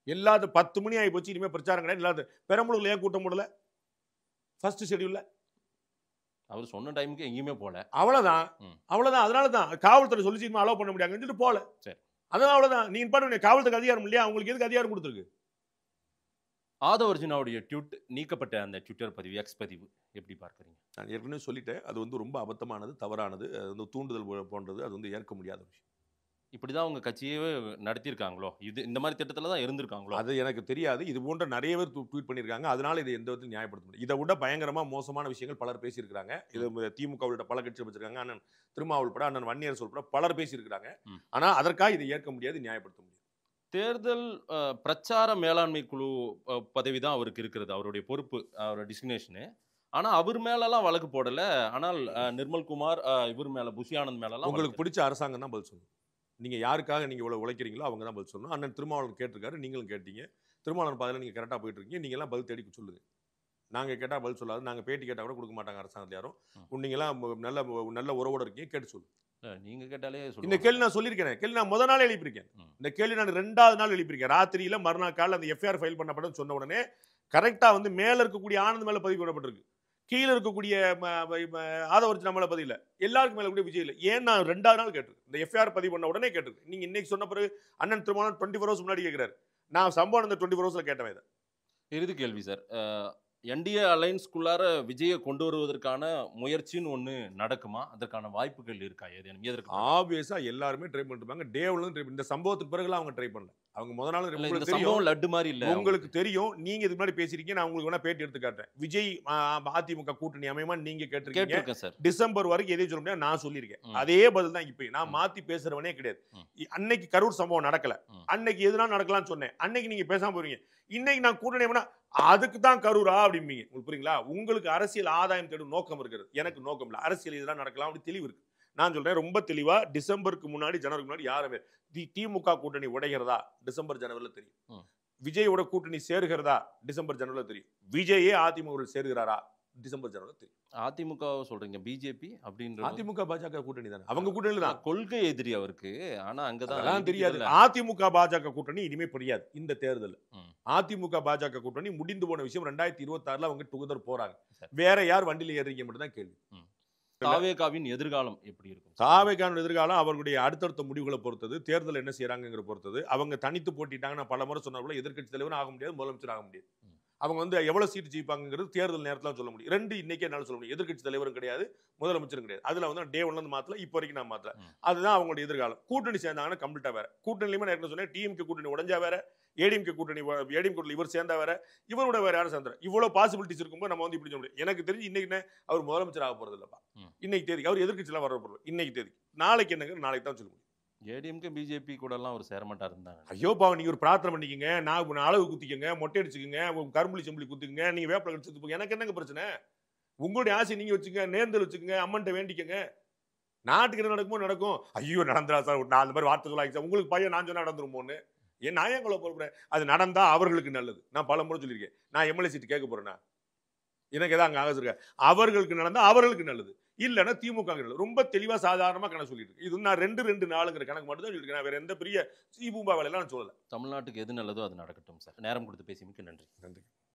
E: எல்லாது 10 மணி ஆகி போச்சு, இனிமே பிரச்சாரம் கிடையாது. எல்லாது பெரம்பலூர்ல ஏன் கூட்டம் போடல? ஃபர்ஸ்ட் ஷெட்யூல்ல
D: அவர் சொன்ன டைமுக்கு எங்கேயுமே போல.
E: அவ்வளவுதான். அதனாலதான் காவல்துறை சொல்லி அலோவ் பண்ண முடியாதுன்னு போல. சரி, அதான் அவ்வளவுதான். நீங்க பாருங்க, காவல்துறைக்கு அதிகாரம் இல்லையா? உங்களுக்கு எதுக்கு அதிகாரம் கொடுத்துருக்கு?
D: ஆதவர்ஜுனாவுடைய ட்வீட் நீக்கப்பட்ட அந்த ட்விட்டர் பதிவு, எக்ஸ் பதிவு எப்படி பார்க்குறீங்க?
E: நான் ஏற்கனவே சொல்லிட்டேன், அது வந்து ரொம்ப அபத்தமானது, தவறானது, அது வந்து தூண்டுதல் போன்றது, அது வந்து ஏற்க முடியாத விஷயம்.
D: இப்படிதான் அவங்க கட்சியே நடத்தியிருக்காங்களோ? இது இந்த மாதிரி திட்டத்தில் தான் இருந்திருக்காங்களோ?
E: அது எனக்கு தெரியாது. இது போன்ற நிறைய பேர் ட்வீட் பண்ணியிருக்காங்க. அதனால இதை எந்த விதத்தில் நியாயப்படுத்த முடியும். இதை விட பயங்கரமா மோசமான விஷயங்கள் பலர் பேசியிருக்காங்க. இது திமுக உள்ளிட்ட பல கட்சிகள் வச்சிருக்காங்க. அண்ணன் திருமாவளவன் பட, அண்ணன் வன்னியரசு உள்பட பலர் பேசியிருக்கிறாங்க. ஆனா அதற்காக இதை ஏற்க முடியாது, நியாயப்படுத்த முடியாது.
D: தேர்தல் பிரச்சார மேலாண்மை குழு பதவி தான் அவருக்கு இருக்கிறது, அவருடைய பொறுப்பு, அவரோட டிசிக்னேஷனு. ஆனா அவர் மேலெல்லாம் வழக்கு போடல. ஆனால் நிர்மல்குமார், இவர் மேல, புஷி ஆனந்த் மேலெல்லாம்.
E: உங்களுக்கு பிடிச்ச அரசாங்கம் தான் பதில் சொல்லணும். நீங்க யாருக்காக நீங்க இவ்வளவு உழைக்கிறீங்களோ அவங்க தான் பதில் சொல்லணும். அண்ணன் திருமாவளவன் கேட்டிருக்காரு, நீங்களும் கேட்டீங்க. திருமாவளவன் பாதையில் நீங்க கரெக்டாக போயிட்டு இருக்கீங்க. நீங்க எல்லாம் பதில் தேடி சொல்லுங்க. நாங்க கேட்டா பதில் சொல்லாது, நாங்க பேட்டி கேட்டா கூட கொடுக்க மாட்டாங்க அரசாங்கத்தில் யாரும். நீங்க எல்லாம் நல்ல உறவோட இருக்கீங்க, கேட்டு சொல்லுங்க.
D: நீங்க கேட்டாலே
E: இந்த கேள்வி நான் சொல்லியிருக்கேன். கேள்வி நான் முதல் நாள் எழுப்பியிருக்கேன். இந்த கேள்வி நான் 2வது நாள் எழுப்பியிருக்கேன். ராத்திரியில மறுநாள் காலையில் அந்த எஃப்ஐஆர் ஃபைல் பண்ணப்படும் சொன்ன உடனே கரெக்டா வந்து மேல இருக்கக்கூடிய ஆனந்த் மேல பதிவு பண்ணப்பட்டிருக்கு, கீழே இருக்கக்கூடிய ஆதவர்ஜுனா மேல பதிவு இல்லை, எல்லாருக்கும் மேல கூட விஜய் இல்லை. ஏன் நான் 2வது நாள் கேட்டிருக்கேன். இந்த எஃப்ஐஆர் பதிவு பண்ண உடனே கேட்டிருக்கேன். நீங்க இன்னைக்கு சொன்ன பிறகு அண்ணன் திருமாவளவன் 24 ஹவர்ஸ் முன்னாடி கேட்கிறாரு. நான் சம்பவம் அந்த 24 ஹவர்ஸ்ல கேட்டவன். இதை
D: இறுதி கேள்வி சார். என்டிஏ அலைன்ஸ்குள்ளார விஜயை கொண்டு வருவதற்கான முயற்சின்னு ஒன்று நடக்குமா? அதற்கான வாய்ப்புகள் இருக்கா? ஏதேனும்?
E: ஆப்வியஸா எல்லாருமே ட்ரை பண்ணிருப்பாங்க. டேவ்ல இந்த சம்பவத்துக்கு பிறகுலாம் அவங்க ட்ரை பண்ணல. அவங்க முத நாள்
D: லட்டு மாதிரி இல்ல,
E: உங்களுக்கு தெரியும். நீங்க இதுக்கு முன்னாடி பேசிருக்கீங்க, நான் உங்களுக்கு வேணா பேட்டி எடுத்து காட்டுறேன். விஜய் அதிமுக கூட்டணி அமையுமா நீங்க கேட்டிருக்கீங்க சார். டிசம்பர் வரைக்கும் எதையும் சொல்ல முடியாது, நான் சொல்லியிருக்கேன். அதே பதில் தான் இப்ப. நான் மாத்தி பேசுறவனே கிடையாது. அன்னைக்கு கரூர் சம்பவம் நடக்கல, அன்னைக்கு எதுனா நடக்கலாம்னு சொன்னேன். அன்னைக்கு நீங்க பேசாம போறீங்க. இன்னைக்கு நான் கூட்டணி அதுக்கு தான் கரூரா அப்படிம்பீங்க. உங்களுக்கு புரியுங்களா? உங்களுக்கு அரசியல் ஆதாயம் தேடும் நோக்கம் இருக்கிறது, எனக்கு நோக்கம் இல்லை. அரசியல் இதெல்லாம் நடக்கலாம் அப்படி தெளிவு இருக்கு. நான் சொல்றேன் ரொம்ப தெளிவா, டிசம்பருக்கு முன்னாடி, ஜனவரிக்கு முன்னாடி யாருமே திமுக கூட்டணி உடைகிறதா டிசம்பர் ஜனவரியில் தெரியும். விஜயோட கூட்டணி சேருகிறதா டிசம்பர் ஜனவரில தெரியும். விஜயே அதிமுக சேருகிறாரா டிசம்பர் ஜனவரில தெரியும்.
D: அதிமுக சொல்றீங்க, பிஜேபி அப்படின்ற
E: அதிமுக பாஜக கூட்டணி தானே, அவங்க கூட்டணி தான்.
D: கொள்கை எதிரி அவருக்கு. ஆனா அங்கதான்
E: அதெல்லாம் தெரியாது. அதிமுக பாஜக கூட்டணி இனிமே புரியாது இந்த தேர்தல். அதிமுக பாஜக கூட்டணி முடிந்து போன விஷயம். 2026 அவங்க டுகெதர் போறாங்க. வேற யார் வண்டியில ஏறீங்க மட்டும் தான் கேள்வி.
D: தாவேகாவின் எதிர்காலம் எப்படி இருக்கும்?
E: தாவேகாவின் எதிர்காலம் அவர்களுடைய அடுத்தடுத்த முடிவுகளை பொறுத்தது, தேர்தல் என்ன செய்யறாங்கிற பொறுத்தது. அவங்க தனித்து போட்டிட்டாங்க. நான் பல முறை சொன்னாலும் எதிர்க்கட்சி தலைவர் ஆக முடியாது, முதலமைச்சர் ஆக முடியாது. அவங்க வந்து எவ்வளவு சீட்டு ஜெயிப்பாங்கிறது தேர்தல் நேரத்தில் சொல்ல முடியும். ரெண்டு இன்னைக்கே என்னால சொல்ல முடியும். எதிர்க்கட்சி தலைவரும் கிடையாது, முதலமைச்சரும் கிடையாது. அதுல வந்து டே ஒன்ல இருந்து மாத்தல, இப்போ வரைக்கும் நான் மாத்தல. அதுதான் அவங்களுடைய எதிர்காலம். கூட்டணி சேர்ந்தாங்கன்னா கம்ப்ளீட்டா வேற. கூட்டணியுமே நான் என்ன சொன்னேன், டிஎம்கே கூட்டணி உடஞ்சா வேற, ஏடிஎம்கே கூட்டணி இவர் சேர்ந்தா வேற, இவரோட வேற யாரும் சேர்ந்தார். இவ்வளவு பாசிபிலிட்டிஸ் இருக்கும்போது நம்ம வந்து இப்படி சொல்ல முடியும். எனக்கு தெரிஞ்சு இன்னைக்கு அவர் முதலமைச்சர் ஆக போறது இல்லப்பா. இன்னைக்கு தேதி அவர் எதிர்க்கட்சியெல்லாம் வர போறது இன்னைக்கு தேதி. நாளைக்கு என்னங்க, நாளைக்கு தான் சொல்ல முடியும்.
D: ஏடிஎம்கே பிஜேபி கூட எல்லாம் ஒரு சேரமாட்டா இருந்தாங்க.
E: ஐயோ பாவம், நீங்க ஒரு பிரார்த்தனை பண்ணிக்கங்க, நான் அளவு குத்திக்கங்க, மொட்டை அடிச்சுக்கங்க, கரும்புலி செம்புலி குத்துக்குங்க, நீங்க வேப்பில கடிச்சு போங்க. எனக்கு என்னங்க பிரச்சனை? உங்களுடைய ஆசை நீங்க வச்சுங்க, நேர்ந்தல் வச்சுக்கங்க, அம்மன்ட்ட வேண்டிக்கங்க. நாட்டுக்கு என்ன நடக்குமோ நடக்கும். ஐயோ நடந்துடா சார், நான் அந்த மாதிரி வார்த்தை சொல்லாங்க சார், உங்களுக்கு பையன் நான் சொன்னா நடந்துருமோன்னு. ஏன் நான் ஏன் கொள்ள போறேன்? அது நடந்தா அவர்களுக்கு நல்லது. நான் பல முறை சொல்லியிருக்கேன். நான் எம்எல்ஏ சீட்டு கேட்க போறேன்னா எனக்கு ஏதாவது அங்க ஆக அவர்களுக்கு நடந்தா அவர்களுக்கு நல்லது, இல்லைன்னா திமுக நல்லது. ரொம்ப தெளிவா சாதாரணமா கணக்கு சொல்லிட்டு இருக்கு. இது நான் 2-2-4 கணக்கு மட்டும் தான் சொல்லியிருக்கேன். வேற எந்த பெரிய சீபூம்பா வேலையெல்லாம் நான் சொல்லல.
D: தமிழ்நாட்டுக்கு எது நல்லதோ அது நடக்கட்டும் சார். நேரம் கொடுத்து பேசியமைக்கு நன்றி.
E: நன்றி.